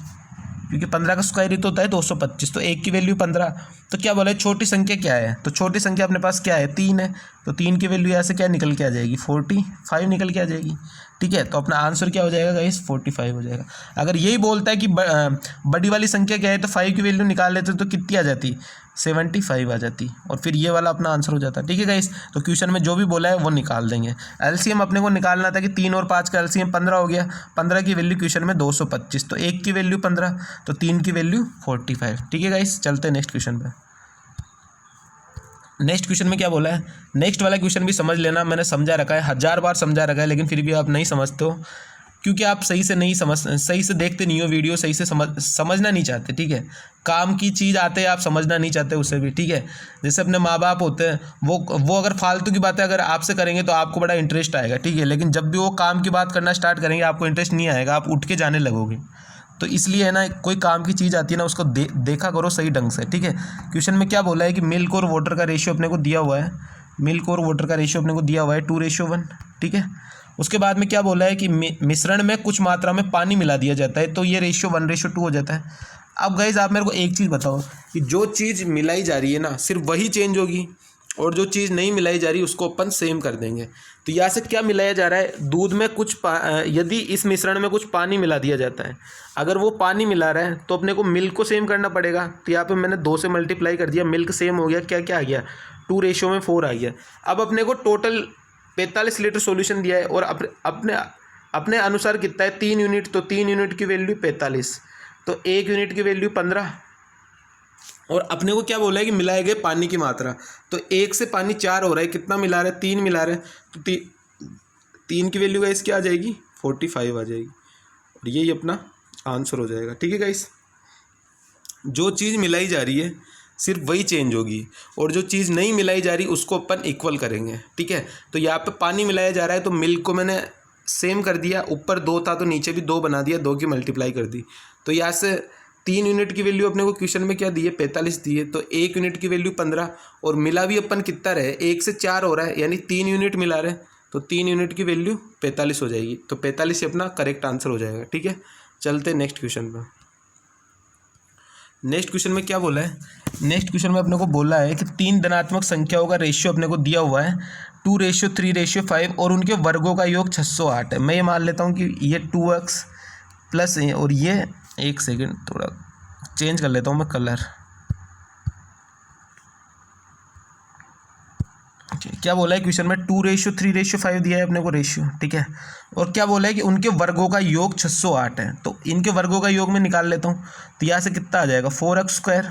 क्योंकि 15 का स्क्वायर ही तो होता है 225। तो 1 की वैल्यू 15। तो क्या बोला है? छोटी संख्या क्या है? तो छोटी संख्या अपने पास क्या है? 3 है, तो 3 की वैल्यू यहाँ से क्या निकल के आ जाएगी? 45 निकल के आ जाएगी। ठीक है, तो अपना आंसर क्या हो जाएगा गाइस? 45 हो जाएगा। अगर यही बोलता है कि बड़ी वाली संख्या क्या है, तो 5 की वैल्यू निकाल लेते तो कितनी आ जाती? 75 आ जाती, और फिर ये वाला अपना आंसर हो जाता। ठीक है गाइस, तो क्वेश्चन में जो भी बोला है वो निकाल देंगे। एलसीएम अपने को निकालना था कि 3 और 5 का एलसीएम 15 हो गया। 15 की वैल्यू क्वेश्चन में 225, तो 1 की वैल्यू 15, तो 3 की वैल्यू 45। ठीक है गाइस, चलते हैं नेक्स्ट क्वेश्चन पे। नेक्स्ट क्वेश्चन में क्या बोला है? नेक्स्ट वाला क्वेश्चन भी समझ लेना, मैंने समझा रखा है, 1000 बार समझा रखा है, लेकिन फिर भी आप नहीं समझते हो, क्योंकि आप सही से देखते नहीं हो वीडियो, सही से समझना नहीं चाहते। ठीक है, काम की चीज़ आते हैं, आप समझना नहीं चाहते उसे भी। ठीक है, जैसे अपने माँ बाप होते हैं, वो अगर फालतू की बातें अगर आपसे करेंगे तो आपको बड़ा इंटरेस्ट आएगा। ठीक है, लेकिन जब भी वो काम की बात करना स्टार्ट करेंगे आपको इंटरेस्ट नहीं आएगा, आप उठ के जाने लगोगे। तो इसलिए है ना, कोई काम की चीज़ आती है ना, उसको देखा करो सही ढंग से। ठीक है, क्वेश्चन में क्या बोला है कि मिल्क और वाटर का रेशियो अपने को दिया हुआ है। मिल्क और वाटर का रेशियो अपने को दिया हुआ है 2:1। ठीक है, उसके बाद में क्या बोला है कि मिश्रण में कुछ मात्रा में पानी मिला दिया जाता है, तो ये रेशियो 1:2 हो जाता है। अब गाइज आप मेरे को एक चीज़ बताओ कि जो चीज़ मिलाई जा रही है ना, सिर्फ वही चेंज होगी, और जो चीज़ नहीं मिलाई जा रही उसको अपन सेम कर देंगे। तो यहाँ से क्या मिलाया जा रहा है? दूध में कुछ यदि इस मिश्रण में कुछ पानी मिला दिया जाता है, अगर वो पानी मिला रहा है तो अपने को मिल्क को सेम करना पड़ेगा। तो यहाँ पे मैंने 2 से मल्टीप्लाई कर दिया, मिल्क सेम हो गया, क्या क्या आ गया? 2:4 आ गया। अब अपने को टोटल 45 लीटर सॉल्यूशन दिया है, और अपने अनुसार कितना है? 3 यूनिट, तो 3 यूनिट की वैल्यू 45, तो 1 यूनिट की वैल्यू 15। और अपने को क्या बोला है कि मिलाए गए पानी की मात्रा, तो 1 से पानी 4 हो रहा है, कितना मिला रहा है? 3 मिला रहे हैं, तो 3 की वैल्यू गाइस क्या आ जाएगी? 45 आ जाएगी, और यही अपना आंसर हो जाएगा। ठीक है गाइस, जो चीज़ मिलाई जा रही है सिर्फ वही चेंज होगी, और जो चीज़ नहीं मिलाई जा रही उसको अपन इक्वल करेंगे। ठीक है, तो यहाँ पे पानी मिलाया जा रहा है, तो मिल्क को मैंने सेम कर दिया, ऊपर 2 था तो नीचे भी 2 बना दिया, 2 की मल्टीप्लाई कर दी। तो यहाँ से 3 यूनिट की वैल्यू अपने को क्वेश्चन में क्या दी है, 45 दी है, तो 1 यूनिट की वैल्यू 15 और मिला भी अपन कितना रहे, 1 से 4 हो रहा है, यानी 3 यूनिट मिला रहे, तो 3 यूनिट की वैल्यू 45 हो जाएगी। तो 45 ही अपना करेक्ट आंसर हो जाएगा। ठीक है, चलते नेक्स्ट क्वेश्चन पर। नेक्स्ट क्वेश्चन में क्या बोला है, नेक्स्ट क्वेश्चन में अपने को बोला है कि 3 धनात्मक संख्याओं का रेशियो अपने को दिया हुआ है 2:3:5 और उनके वर्गों का योग 608 है। मैं ये मान लेता हूँ कि ये 2x प्लस और ये, एक सेकेंड थोड़ा चेंज कर लेता हूँ मैं कलर। क्या बोला है क्वेश्चन में, 2:3:5 दिया है अपने को रेशियो। ठीक है, और क्या बोला है कि उनके वर्गों का योग 608 है। तो इनके वर्गों का योग में निकाल लेता हूँ, तो यहाँ से कितना आ जाएगा, 4x²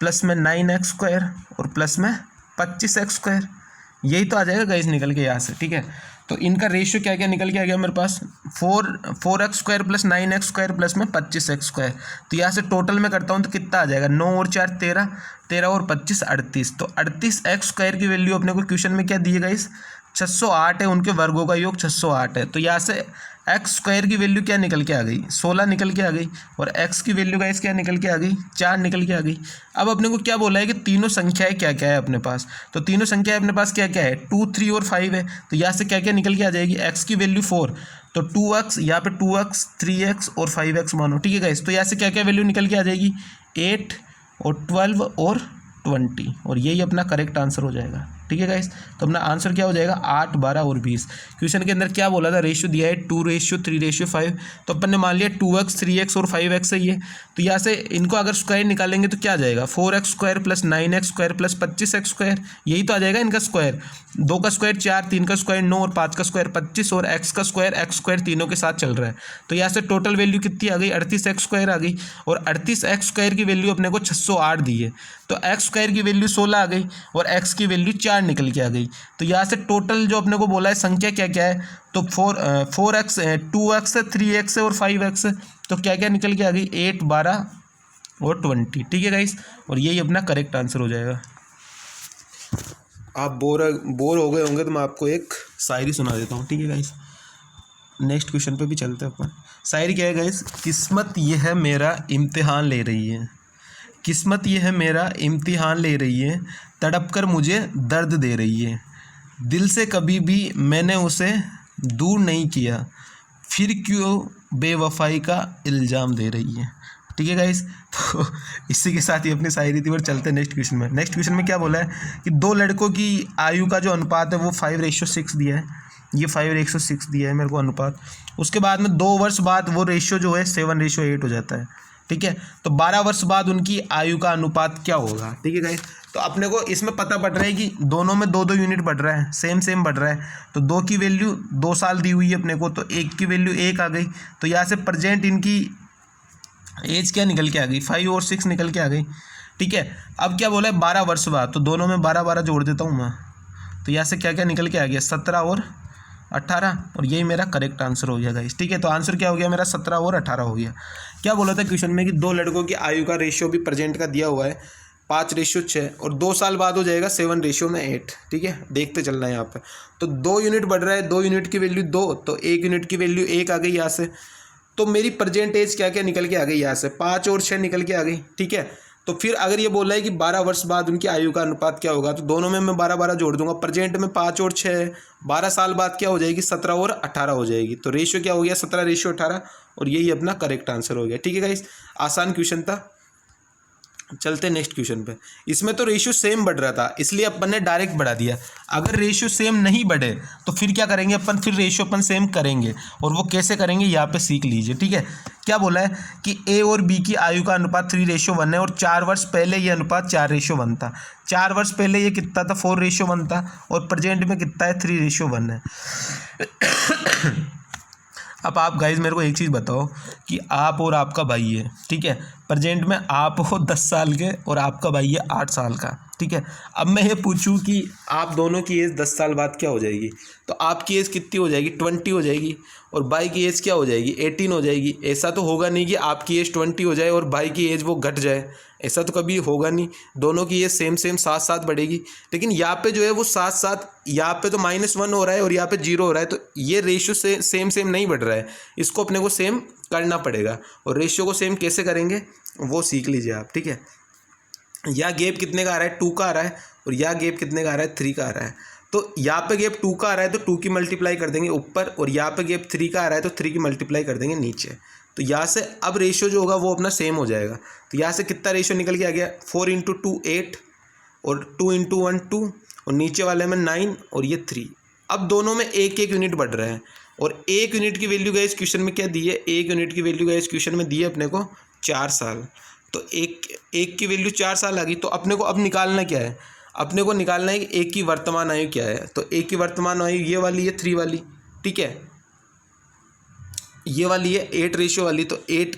प्लस में 9x² और प्लस में 25x², यही तो आ जाएगा गाइस निकल के यहाँ से। ठीक है, तो इनका रेशियो क्या क्या निकल के आ गया मेरे पास, 4x² प्लस 9x² प्लस में 25x²। तो यहाँ से टोटल में करता हूँ तो कितना आ जाएगा, 9 और 4 13, 13 और 25 38। तो 38x² की वैल्यू अपने को क्वेश्चन में क्या दी है गाइस, 608 है, उनके वर्गों का योग 608 है। तो यहाँ से x² की वैल्यू क्या निकल के आ गई, 16 निकल के आ गई, और x की वैल्यू गाइस क्या निकल के आ गई, 4 निकल के आ गई। अब अपने को क्या बोला है कि तीनों संख्याएं क्या क्या है अपने पास, तो तीनों संख्याएं अपने पास क्या क्या है, 2 3 और 5 है। तो यहाँ से क्या क्या निकल के आ जाएगी, x की वैल्यू 4, तो 2x, यहाँ पे 2x 3x और 5x मानो। ठीक है गाइस, तो यहाँ से क्या क्या वैल्यू निकल के आ जाएगी, 8 और 12 और 20, और यही अपना करेक्ट आंसर हो जाएगा। ठीक है गाइस, तो अपना आंसर क्या हो जाएगा, 8 12 और 20। क्वेश्चन के अंदर क्या बोला था, रेशियो दिया है 2:3:5, तो अपन ने मान लिया 2x 3x और 5x सही है। तो यहाँ से इनको अगर स्क्वायर निकालेंगे तो क्या आ जाएगा, 4x² plus 9x² plus 25x², यही तो आ जाएगा इनका स्क्वायर। 2 का स्क्वायर 4, 3 का स्क्वायर 9 और 5 का स्क्वायर 25 और x का स्क्वायर x² तीनों के साथ चल रहा है। तो यहाँ से टोटल वैल्यू कितनी आ गई, 38x² आ गई, और 38x² की वैल्यू अपने को 608 दी है। तो x² की वैल्यू 16 आ गई और x की वैल्यू 4 निकल के आ गई। तो यहाँ से टोटल जो अपने को बोला है संख्या क्या क्या है, तो 4x 2x 3x और 5x, तो क्या क्या निकल के आ गई, 8 12 और 20। ठीक है गाइस, और यही अपना करेक्ट आंसर हो जाएगा। आप बोर हो गए होंगे तो मैं आपको एक शायरी सुना देता हूँ। ठीक है गाइस, नेक्स्ट क्वेश्चन पे भी चलते हैं अपन। शायरी क्या है गाइस, किस्मत ये है मेरा इम्तिहान ले रही है, किस्मत ये है मेरा इम्तिहान ले रही है, तड़प कर मुझे दर्द दे रही है, दिल से कभी भी मैंने उसे दूर नहीं किया, फिर क्यों बेवफाई का इल्ज़ाम दे रही है। ठीक है गाइस, तो इसी के साथ ही अपनी शायरी थी और चलते हैं नेक्स्ट क्वेश्चन में। नेक्स्ट क्वेश्चन में क्या बोला है कि 2 लड़कों की आयु का जो अनुपात है वो 5:6 दिया है, ये 5:6 दिया है मेरे को अनुपात। उसके बाद में 2 वर्ष बाद वो रेशियो जो है 7:8 हो जाता है। ठीक है, तो 12 वर्ष बाद उनकी आयु का अनुपात क्या होगा। ठीक है गाइस, तो अपने को इसमें पता पड़ रहा है कि दोनों में 2 यूनिट बढ़ रहा है, सेम बढ़ रहा है। तो 2 की वैल्यू 2 साल दी हुई है अपने को, तो 1 की वैल्यू 1 आ गई। तो यहाँ से प्रेजेंट इनकी एज क्या निकल के आ गई, 5 और 6 निकल के आ गई। ठीक है, अब क्या बोला है 12 वर्ष बाद, तो दोनों में 12 12 जोड़ देता हूँ मैं, तो यहाँ से क्या क्या निकल के आ गया, 17 और 18, और यही मेरा करेक्ट आंसर हो गया गाइस। ठीक है, तो आंसर क्या हो गया मेरा, 17 और 18 हो गया। क्या बोला था क्वेश्चन में कि 2 लड़कों की आयु का रेशियो भी प्रेजेंट का दिया हुआ है 5:6 और 2 साल बाद हो जाएगा 7:8। ठीक है, देखते चलना है यहाँ पे। तो 2 यूनिट बढ़ रहा है, 2 यूनिट की वैल्यू 2, तो 1 यूनिट की वैल्यू 1 आ गई यहाँ से। तो मेरी प्रेजेंट एज क्या क्या निकल के आ गई, यहाँ से 5 और 6 निकल के आ गई। ठीक है, तो फिर अगर ये बोला है कि 12 वर्ष बाद उनकी आयु का अनुपात क्या होगा, तो दोनों में मैं 12 12 जोड़ दूंगा। प्रेजेंट में 5 और 6 है, 12 साल बाद क्या हो जाएगी, 17 और 18 हो जाएगी। तो रेशियो क्या हो गया, 17:18, और यही अपना करेक्ट आंसर हो गया। ठीक है गाइस, आसान क्वेश्चन था। चलते नेक्स्ट क्वेश्चन पे। इसमें तो रेशियो सेम बढ़ रहा था, इसलिए अपन ने डायरेक्ट बढ़ा दिया। अगर रेशियो सेम नहीं बढ़े तो फिर क्या करेंगे अपन, फिर रेशियो अपन सेम करेंगे, और वो कैसे करेंगे यहाँ पे सीख लीजिए। ठीक है, क्या बोला है कि ए और बी की आयु का अनुपात 3:1 है, और 4 वर्ष पहले ये अनुपात 4:1 था। 4 वर्ष पहले ये कितना था, 4:1 था, और प्रेजेंट में कितना है, 3:1 है। अब आप गाइज मेरे को एक चीज़ बताओ कि आप और आपका भाई है, ठीक है, प्रेजेंट में आप हो 10 साल के और आपका भाई है 8 साल का। ठीक है, अब मैं ये पूछूं कि आप दोनों की एज 10 साल बाद क्या हो जाएगी, तो आपकी एज कितनी हो जाएगी, 20 हो जाएगी, और भाई की एज क्या हो जाएगी, 18 हो जाएगी। ऐसा तो होगा नहीं कि आपकी एज 20 हो जाए और भाई की एज वो घट जाए, ऐसा तो कभी होगा नहीं। दोनों की एज सेम साथ साथ बढ़ेगी। लेकिन यहाँ पे जो है वो साथ साथ, यहाँ पे तो -1 हो रहा है और यहाँ पे 0 हो रहा है, तो ये रेशियो से सेम नहीं बढ़ रहा है, इसको अपने को सेम करना पड़ेगा। और रेशियो को सेम कैसे करेंगे, वो सीख लीजिए आप, ठीक है। या गैप कितने का आ रहा है, 2 का आ रहा है, और या गैप कितने का आ रहा है, 3 का आ रहा है। तो यहाँ पे गैप 2 का आ रहा है तो 2 की मल्टीप्लाई कर देंगे ऊपर, और यहाँ पे गैप 3 का आ रहा है तो 3 की मल्टीप्लाई कर देंगे नीचे। तो यहाँ से अब रेशियो जो होगा वो अपना सेम हो जाएगा। तो यहाँ से कितना रेशियो निकल के आ गया, 4 × 2 8, और 2 × 1 2, और नीचे वाले में 9, और ये 3। अब दोनों में एक एक यूनिट बढ़ रहे हैं, और 1 यूनिट की वैल्यू गाइस क्वेश्चन में क्या दी है, 1 यूनिट की वैल्यू गाइस क्वेश्चन में दी है अपने को 4 साल। तो एक की वैल्यू 4 साल आ गई। तो अपने को अब निकालना क्या है, अपने को निकालना है कि एक की वर्तमान आयु क्या है। तो एक की वर्तमान आयु ये वाली है 3 वाली, ठीक है, ये वाली है 8 रेशियो वाली। तो 8,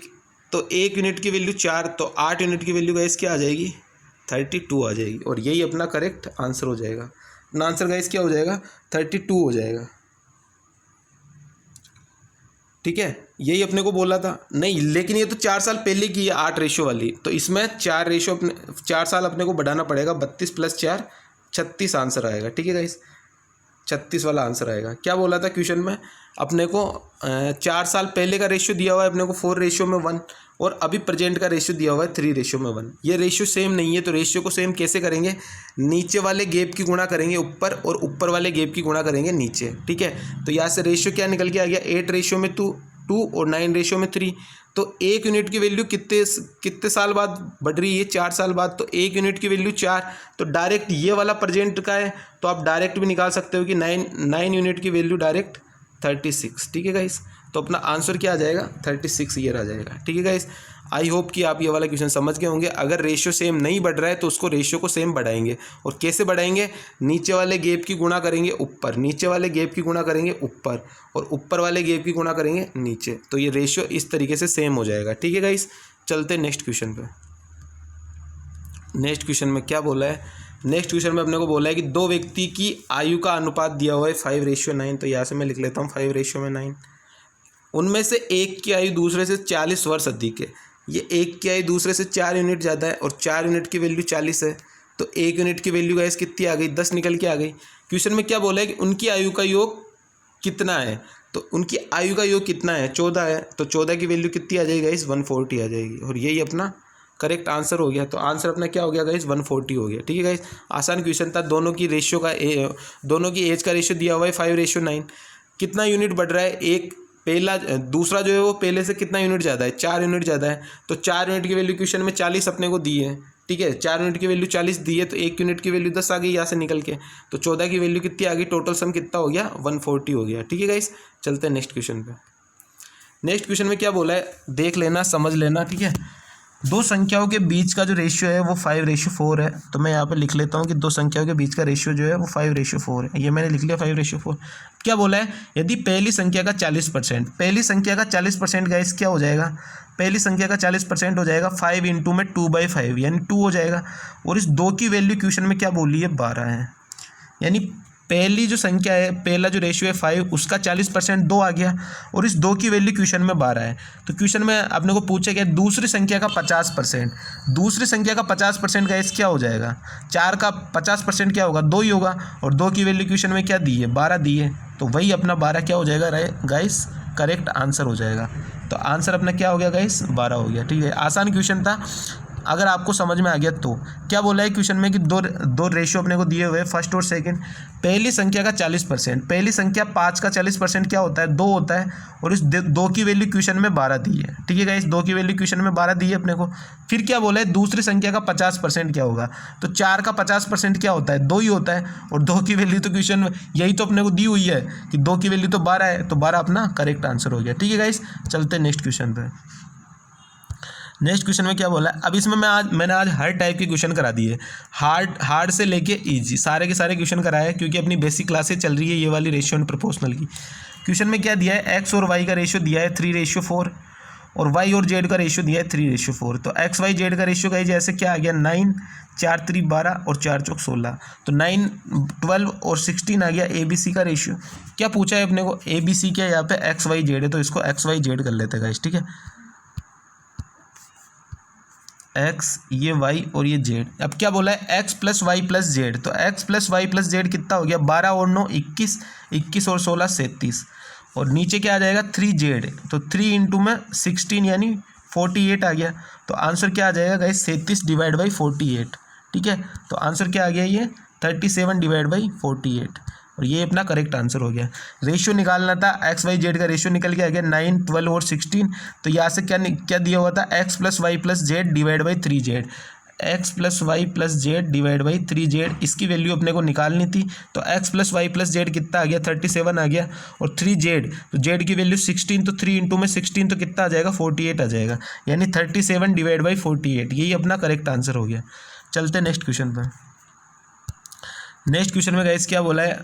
तो 1 यूनिट की वैल्यू 4, तो 8 यूनिट की वैल्यू गाइस क्या आ जाएगी, 32 आ जाएगी। और यही अपना करेक्ट आंसर हो जाएगा। अपना आंसर गाइस क्या हो जाएगा, 32 हो जाएगा, ठीक है। यही अपने को बोला था नहीं, लेकिन ये तो 4 साल पहले की है 8 रेशियो वाली। तो इसमें 4 रेशियो अपने 4 साल अपने को बढ़ाना पड़ेगा, 32 + 4 36 आंसर आएगा, ठीक है गाइस, 36 वाला आंसर आएगा। क्या बोला था क्वेश्चन में, अपने को 4 साल पहले का रेशियो दिया हुआ है अपने को 4:1, और अभी प्रेजेंट का रेशियो दिया हुआ है 3:1। ये रेशियो सेम नहीं है, तो रेशियो को सेम कैसे करेंगे, नीचे वाले गैप की गुणा करेंगे ऊपर, और ऊपर वाले गैप की गुणा करेंगे नीचे, ठीक है। तो यहाँ से रेशियो क्या निकल के आ गया, 8:2 और 9:3। तो 1 यूनिट की वैल्यू कितने साल बाद बढ़ रही है, 4 साल बाद। तो 1 यूनिट की वैल्यू 4, तो डायरेक्ट ये वाला प्रेजेंट का है, तो आप डायरेक्ट भी निकाल सकते हो कि 9 यूनिट की वैल्यू डायरेक्ट 36, ठीक है गाइस। तो अपना आंसर क्या आ जाएगा, 36 ईयर आ जाएगा, ठीक है गाइस। आई होप कि आप ये वाला क्वेश्चन समझ गए होंगे। अगर रेशियो सेम नहीं बढ़ रहा है तो उसको रेशियो को सेम बढ़ाएंगे। और कैसे बढ़ाएंगे, नीचे वाले गैप की गुणा करेंगे ऊपर, नीचे वाले गैप की गुणा करेंगे ऊपर, और ऊपर वाले गैप की गुणा करेंगे नीचे। तो ये रेशियो इस तरीके से सेम हो जाएगा, ठीक है गाइस। चलते नेक्स्ट क्वेश्चन पे। नेक्स्ट क्वेश्चन में क्या बोला है, नेक्स्ट क्वेश्चन में अपने को बोला है कि 2 व्यक्ति की आयु का अनुपात दिया हुआ है 5:9। तो यहाँ से मैं लिख लेता हूँ 5:9। उनमें से एक की आयु दूसरे से 40 वर्ष अधिक है। ये एक की आयु दूसरे से 4 यूनिट ज़्यादा है, और 4 यूनिट की वैल्यू 40 है। तो 1 यूनिट की वैल्यू गाइस कितनी आ गई, 10 निकल के आ गई। क्वेश्चन में क्या बोला है कि उनकी आयु का योग कितना है। तो उनकी आयु का योग कितना है, 14 है। तो 14 की वैल्यू कितनी आ जाएगी गाइस, 140 आ जाएगी। और यही अपना करेक्ट आंसर हो गया। तो आंसर अपना क्या हो गया गाइस, 140 हो गया, ठीक है गाइस। आसान क्वेश्चन था। दोनों की रेशियो का दोनों की एज का रेशियो दिया हुआ है 5:9। कितना यूनिट बढ़ रहा है, एक पहला दूसरा जो है वो पहले से कितना यूनिट ज़्यादा है, 4 यूनिट ज़्यादा है। तो 4 यूनिट की वैल्यू क्वेश्चन में 40 अपने को दी है, ठीक है। 4 यूनिट की वैल्यू 40 दी है, तो 1 यूनिट की वैल्यू 10 आ गई यहाँ से निकल के। तो 14 की वैल्यू कितनी आ गई, टोटल सम कितना हो गया, 140 हो गया, ठीक है गाइस। चलते हैं नेक्स्ट क्वेश्चन पे। नेक्स्ट क्वेश्चन में क्या बोला है, देख लेना, समझ लेना, ठीक है। 2 संख्याओं के बीच का जो रेशियो है वो 5:4 है। तो मैं यहाँ पे लिख लेता हूँ कि 2 संख्याओं के बीच का रेशियो जो है वो 5:4 है। ये मैंने लिख लिया 5:4। क्या बोला है, यदि पहली संख्या का 40%, पहली संख्या का 40% गाइस क्या हो जाएगा, पहली संख्या का 40% हो जाएगा 5 × में 2/5 यानी 2 हो जाएगा। और इस 2 की वैल्यू क्वेश्चन में क्या बोली है, 12 है। यानी पहली जो संख्या है, पहला जो रेशियो है 5, उसका 40% 2 आ गया, और इस 2 की वैल्यू क्वेश्चन में 12 है। तो क्वेश्चन में आपने को पूछा गया दूसरी संख्या का 50%, दूसरी संख्या का 50% गाइस क्या हो जाएगा, 4 का 50% क्या होगा, 2 ही होगा। और 2 की वैल्यू क्वेश्चन में क्या दी है, 12 दी है। तो वही अपना 12 क्या हो जाएगा गाइस, करेक्ट आंसर हो जाएगा। तो आंसर अपना क्या हो गया गाइस, 12 हो गया, ठीक है। आसान क्वेश्चन था, अगर आपको समझ में आ गया तो। क्या बोला है क्वेश्चन में कि दो रेशियो अपने को दिए हुए, फर्स्ट और सेकंड। पहली संख्या का 40%, पहली संख्या 5 का 40% क्या होता है, 2 होता है। और इस 2 की वैल्यू क्वेश्चन में 12 दी है, ठीक है गाइस। 2 की वैल्यू क्वेश्चन में 12 दी है अपने को। फिर क्या बोला है, दूसरी संख्या का 50% क्या होगा। तो 4 का 50% क्या होता है, 2 ही होता है। और 2 की वैल्यू तो क्वेश्चन में यही तो अपने को दी हुई है कि 2 की वैल्यू तो 12 है। तो 12 अपना करेक्ट आंसर हो गया, ठीक है गाइस। चलते हैं नेक्स्ट क्वेश्चन पे। नेक्स्ट क्वेश्चन में क्या बोला है, अब इसमें मैंने आज हर टाइप के क्वेश्चन करा दिए, हार्ड से लेके इजी, सारे के सारे क्वेश्चन कराए, क्योंकि अपनी बेसिक क्लासेस चल रही है ये वाली रेशियो एंड प्रोपोर्शनल की। क्वेश्चन में क्या दिया है, एक्स और वाई का रेशियो दिया है 3:4, और वाई और जेड का रेशियो दिया है 3:4। तो एक्स वाई जेड का रेशियो का जैसे क्या आ गया, 9, 4 3 12 और 4 4 16। तो 9 12 और 16 आ गया ए बी सी का रेशियो। क्या पूछा है अपने को, ए बी सी क्या, यहाँ पे एक्स वाई जेड है, तो इसको एक्स वाई जेड कर लेते हैं गाइस, ठीक है। एक्स, ये वाई और ये जेड। अब क्या बोला है, X plus Y plus Z. तो X plus Y plus Z कितना हो गया, 12 और 9 21, 21 और 16 37। और नीचे क्या आ जाएगा, 3 जेड। तो 3 × में 16 यानी 48 आ गया। तो आंसर क्या आ जाएगा गाइस 37 डिवाइड बाई 48। ठीक है, तो आंसर क्या आ गया ये 37 डिवाइड बाई 48 और ये अपना करेक्ट आंसर हो गया। रेशियो निकालना था एक्स वाई जेड का, रेशियो निकल के आ गया 9, 12 और 16। तो यहाँ से क्या दिया हुआ था X plus Y plus Z divide by 3z, X plus Y plus Z divide by 3z, इसकी वैल्यू अपने को निकालनी थी। तो X plus Y plus Z कितना आ गया 37 आ गया और 3z, तो जेड की वैल्यू 16, तो 3 इंटू में 16 तो कितना आ जाएगा 48 आ जाएगा, यानी 37 डिवाइड बाई 48, यही अपना करेक्ट आंसर हो गया। चलते नेक्स्ट क्वेश्चन पर। नेक्स्ट क्वेश्चन में गाइस क्या बोला है,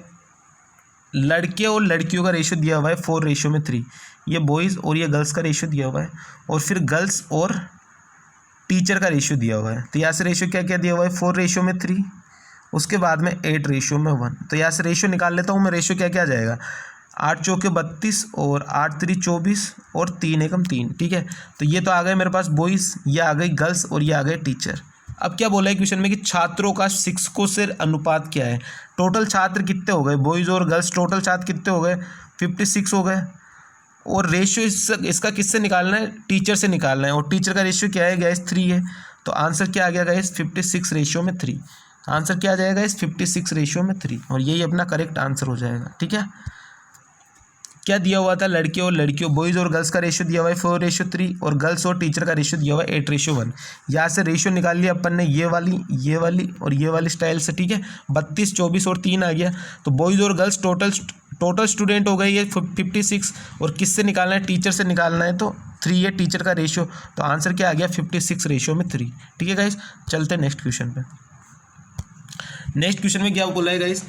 लड़के और लड़कियों का रेशियो दिया हुआ है 4:3, ये बॉयज़ और ये गर्ल्स का रेशियो दिया हुआ है, और फिर गर्ल्स और टीचर का रेशियो दिया हुआ है। तो यहाँ से रेशियो क्या क्या दिया हुआ है 4:3, उसके बाद में 8:1। तो यहाँ से रेशियो निकाल लेता हूँ मैं, रेशियो क्या क्या आ जाएगा 8 चौके 32 और 8 3 24 और 3 एकम 3। ठीक है, तो ये तो आ गए मेरे पास बॉयज़, ये आ गई गर्ल्स और ये आ गए टीचर। अब क्या बोला है क्वेश्चन में कि छात्रों का शिक्षकों से अनुपात क्या है। टोटल छात्र कितने हो गए बॉयज़ और गर्ल्स, टोटल छात्र कितने हो गए 56 हो गए, और रेशियो इसका किससे निकालना है टीचर से निकालना है, और टीचर का रेशियो क्या है गैस 3 है। तो आंसर क्या आ गया गैस 56:3, आंसर क्या आ जाएगा इस 56:3 और यही अपना करेक्ट आंसर हो जाएगा। ठीक है, क्या दिया हुआ था लड़के और लड़कियों बॉयज़ और गर्ल्स का रेशियो दिया हुआ है 4:3 और गर्ल्स और टीचर का रेशियो दिया हुआ है 8:1। यहाँ से रेशियो निकाल लिया अपन ने ये वाली और ये वाली स्टाइल से। ठीक है, 32 24 और 3 आ गया। तो बॉयज़ और गर्ल्स टोटल स्टूडेंट हो गए ये 56, और किससे निकालना है टीचर से निकालना है, तो 3 है टीचर का रेशियो। तो आंसर क्या आ गया 56:3। ठीक है गाइस, चलते हैं नेक्स्ट क्वेश्चन पे। नेक्स्ट क्वेश्चन में क्या बोला है गाइस,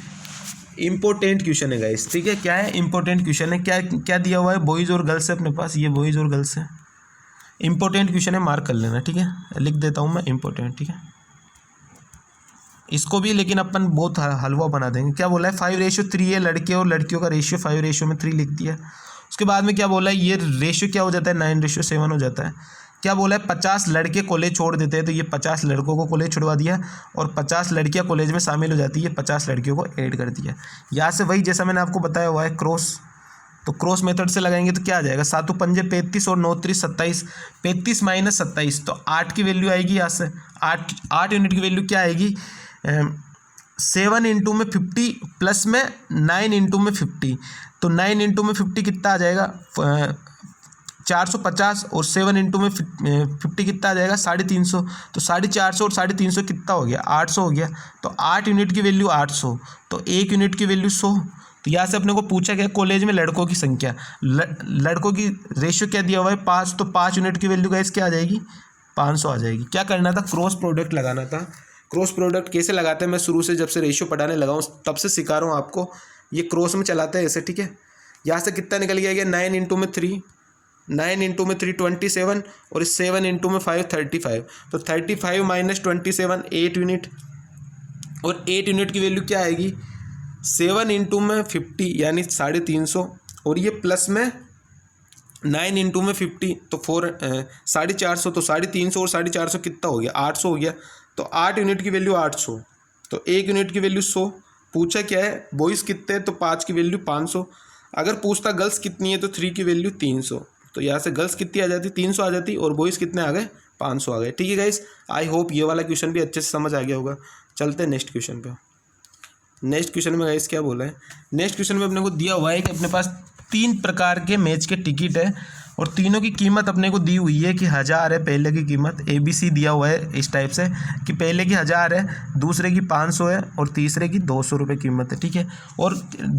इंपॉर्टेंट क्वेश्चन है गाइस। ठीक है, क्या है इंपॉर्टेंट क्वेश्चन है, क्या दिया हुआ है बॉयज़ और गर्ल्स है अपने पास, ये बॉयज़ और गर्ल्स है। इंपॉर्टेंट क्वेश्चन है, मार्क कर लेना। ठीक है, लिख देता हूँ मैं इंपॉर्टेंट। ठीक है, इसको भी लेकिन अपन बहुत हलवा बना देंगे। क्या बोला है 5:3 है, लड़के और लड़कियों का रेशियो 5:3 लिख दिया। उसके बाद में क्या बोला है ये रेशियो क्या हो जाता है 9:7 हो जाता है। क्या बोला है 50 लड़के कॉलेज छोड़ देते हैं, तो ये 50 लड़कों को कॉलेज छुड़वा दिया, और 50 लड़कियां कॉलेज में शामिल हो जाती है, 50 लड़कियों को ऐड कर दिया। यहाँ से वही जैसा मैंने आपको बताया हुआ है क्रॉस, तो क्रॉस मेथड से लगाएंगे तो क्या आ जाएगा 7 पंजे 35 और 9 3 27, 35 माइनस 27, तो 8 की वैल्यू आएगी। यहाँ से 8 यूनिट की वैल्यू क्या आएगी 7 इंटू में 50 प्लस में 9 इंटू में 50, तो 9 इंटू में 50 कितना आ जाएगा 450, और 7 इंटू में 50 कितना आ जाएगा 350, तो 450 और 350 कितना हो गया 800 हो गया। तो 8 यूनिट की वैल्यू 800, तो 1 यूनिट की वैल्यू 100। तो यहाँ से अपने को पूछा गया कॉलेज में लड़कों की संख्या, लड़कों की रेशियो क्या दिया हुआ है 5, तो 5 यूनिट की वैल्यू गाइस क्या आ जाएगी 500 आ जाएगी। क्या करना था क्रॉस प्रोडक्ट लगाना था। क्रॉस प्रोडक्ट कैसे लगाते हैं मैं शुरू से जब से रेशियो पढ़ाने लगा हूँ तब से सिखा रहा हूँ आपको, ये क्रॉस में चलाते हैं ऐसे। ठीक है, यहाँ से कितना निकल गया 9 इंटू में 3, 9 इंटू में 3 27, और 7 इंटू में 5 35, तो 35 माइनस 27 8 यूनिट, और 8 यूनिट की वैल्यू क्या आएगी 7 इंटू में 50 यानी 350, और ये प्लस में 9 इंटू में 50 तो 450, तो 350 और 450 कितना हो गया 800 हो गया। तो 8 यूनिट की वैल्यू 800, तो 1 यूनिट की वैल्यू 100। पूछा क्या है बॉयज़ कितने, तो 5 की वैल्यू 500। अगर पूछता गर्ल्स कितनी है तो 3 की वैल्यू 300, तो यहाँ से गर्ल्स कितनी आ जाती 300 आ जाती, और बॉयज़ कितने आ गए 500 आ गए। ठीक है गाइस, आई होप ये वाला क्वेश्चन भी अच्छे से समझ आ गया होगा। चलते हैं नेक्स्ट क्वेश्चन पे। नेक्स्ट क्वेश्चन में गाइस क्या बोला है, नेक्स्ट क्वेश्चन में अपने को दिया हुआ है कि अपने पास 3 प्रकार के मैच के टिकट है, और तीनों की कीमत अपने को दी हुई है कि 1000 है पहले की कीमत, ABC दिया हुआ है इस टाइप से कि पहले की 1000 है, दूसरे की 500 है, और तीसरे की 200 रुपये कीमत है। ठीक है, और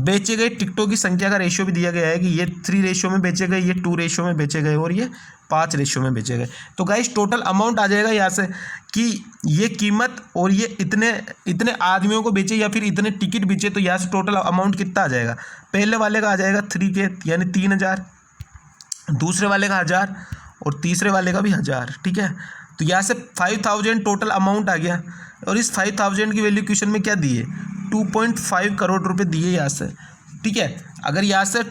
बेचे गए टिकटों की संख्या का रेशियो भी दिया गया है कि ये 3 रेशियो में बेचे गए, ये 2 रेशियो में बेचे गए, और ये 5 रेशियो में बेचे गए। तो गाइस टोटल अमाउंट आ जाएगा यहाँ से कि ये कीमत और ये इतने आदमियों को बेचे या फिर इतने टिकट बेचे, तो यहाँ से टोटल अमाउंट कितना आ जाएगा। पहले वाले का आ जाएगा 3K यानी 3000, दूसरे वाले का 1000, और तीसरे वाले का भी 1000। ठीक है, तो यहाँ से 5000 टोटल अमाउंट आ गया, और इस 5000 की वैल्यू क्वेश्चन में क्या दी है 2.5 करोड़ रुपए दिए यहाँ से। ठीक है, अगर यहाँ से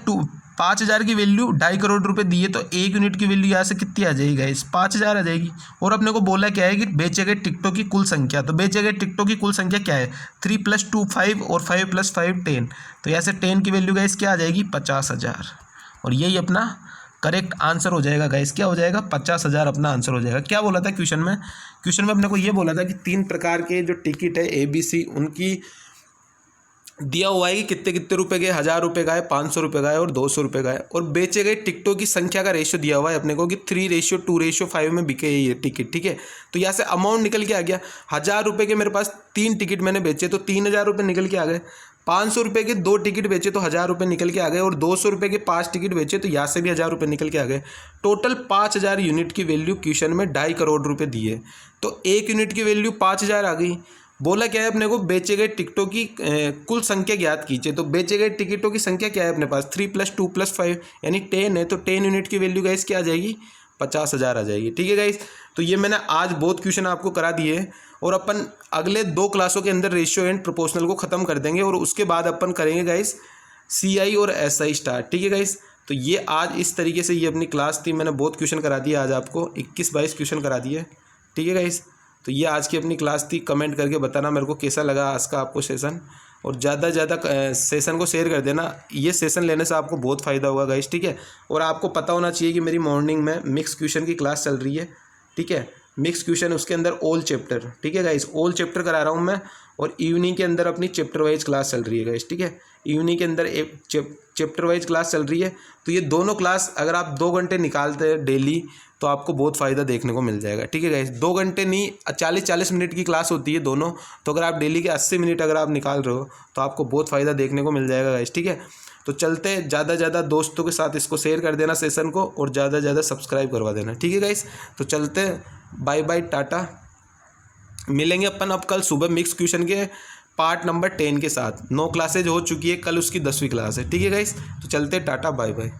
5000 की वैल्यू 2.5 करोड़ रुपए दिए, तो 1 यूनिट की वैल्यू यहाँ से कितनी आ जाएगी गाइस 5000 आ जाएगी। और अपने को बोला क्या है कि बेचे गए टिकटों की कुल संख्या, तो बेचे गए टिकटों की कुल संख्या क्या है 3 + 2 5 और 5 + 5 10, तो यहाँ से 10 की वैल्यू गाइस क्या आ जाएगी 50,000, और यही अपना करेक्ट आंसर हो जाएगा गाइस, क्या हो जाएगा 50,000 अपना आंसर हो जाएगा। क्या बोला था क्वेश्चन में, क्वेश्चन में अपने को ये बोला था कि 3 प्रकार के जो टिकट है ABC उनकी दिया हुआ है कि कितने कितने रुपए के, 1000 रुपये का है, 500 रुपये का है और 200 रुपये का है, और बेचे गए टिकटों की संख्या का रेशियो दिया हुआ है अपने को कि 3:2:5 में बिके ये टिकट, ठीक है। तो यहाँ से अमाउंट निकल के आ गया, 1000 रुपये के मेरे पास 3 टिकट मैंने बेचे तो 3000 रुपये निकल के आ गए, 500 रुपये के 2 टिकट बेचे तो 1000 रुपये निकल के आ गए, और 200 रुपये के 5 टिकट बेचे तो यहाँ से भी 1000 रुपये निकल के आ गए। टोटल 5000 यूनिट की वैल्यू क्वेश्चन में 2.5 करोड़ रुपये दिए, तो 1 यूनिट की वैल्यू 5000 आ गई। बोला क्या है अपने को, बेचे गए टिकटों की कुल संख्या ज्ञात कीजिए। तो बेचे गए टिकटों की संख्या क्या है अपने पास, 3 + 2 + 5 यानी 10 है, तो 10 यूनिट की वैल्यू गाइस क्या आ जाएगी, 50,000 आ जाएगी, ठीक है गाइस। तो ये मैंने आज बहुत क्वेश्चन आपको करा दिए हैं, और अपन अगले 2 क्लासों के अंदर रेशियो एंड प्रोपोर्शनल को ख़त्म कर देंगे, और उसके बाद अपन करेंगे गाइस CI और SI स्टार्ट, ठीक है गाइस। तो ये आज इस तरीके से ये अपनी क्लास थी, मैंने बहुत क्वेश्चन करा दिए आज आपको, 21-22 क्वेश्चन करा दिए, ठीक है गाइस। तो ये आज की अपनी क्लास थी, कमेंट करके बताना मेरे को कैसा लगा आज का आपको सेशन, और ज़्यादा ज़्यादा सेशन को शेयर कर देना। ये सेशन लेने से आपको बहुत फ़ायदा होगा गाइस, ठीक है। और आपको पता होना चाहिए कि मेरी मॉर्निंग में मिक्स क्वेश्चन की क्लास चल रही है, ठीक है। मिक्स क्वेश्चन उसके अंदर ऑल चैप्टर, ठीक है गाइस, ऑल चैप्टर करा रहा हूँ मैं, और इवनिंग के अंदर अपनी चैप्टर वाइज क्लास चल रही है गाइस, ठीक है। इवनिंग के अंदर एक चैप्टर वाइज क्लास चल रही है, तो ये दोनों क्लास अगर आप 2 घंटे निकालते हैं डेली तो आपको बहुत फ़ायदा देखने को मिल जाएगा, ठीक है गाइस। 2 घंटे नहीं, 40-40 मिनट की क्लास होती है दोनों, तो अगर आप डेली के 80 मिनट अगर आप निकाल रहे हो तो आपको बहुत फ़ायदा देखने को मिल जाएगा गाइस, ठीक है। तो चलते, ज़्यादा से ज़्यादा दोस्तों के साथ इसको शेयर कर देना सेशन को, और ज़्यादा से ज़्यादा सब्सक्राइब करवा देना, ठीक है गाइस। तो चलते, बाय बाय, टाटा। मिलेंगे अपन अब कल सुबह मिक्स क्वेश्चन के पार्ट नंबर 10 के साथ। 9 क्लासेज हो चुकी है, कल उसकी 10वीं क्लास है, ठीक है गाइस। तो चलते, टाटा, बाय बाय।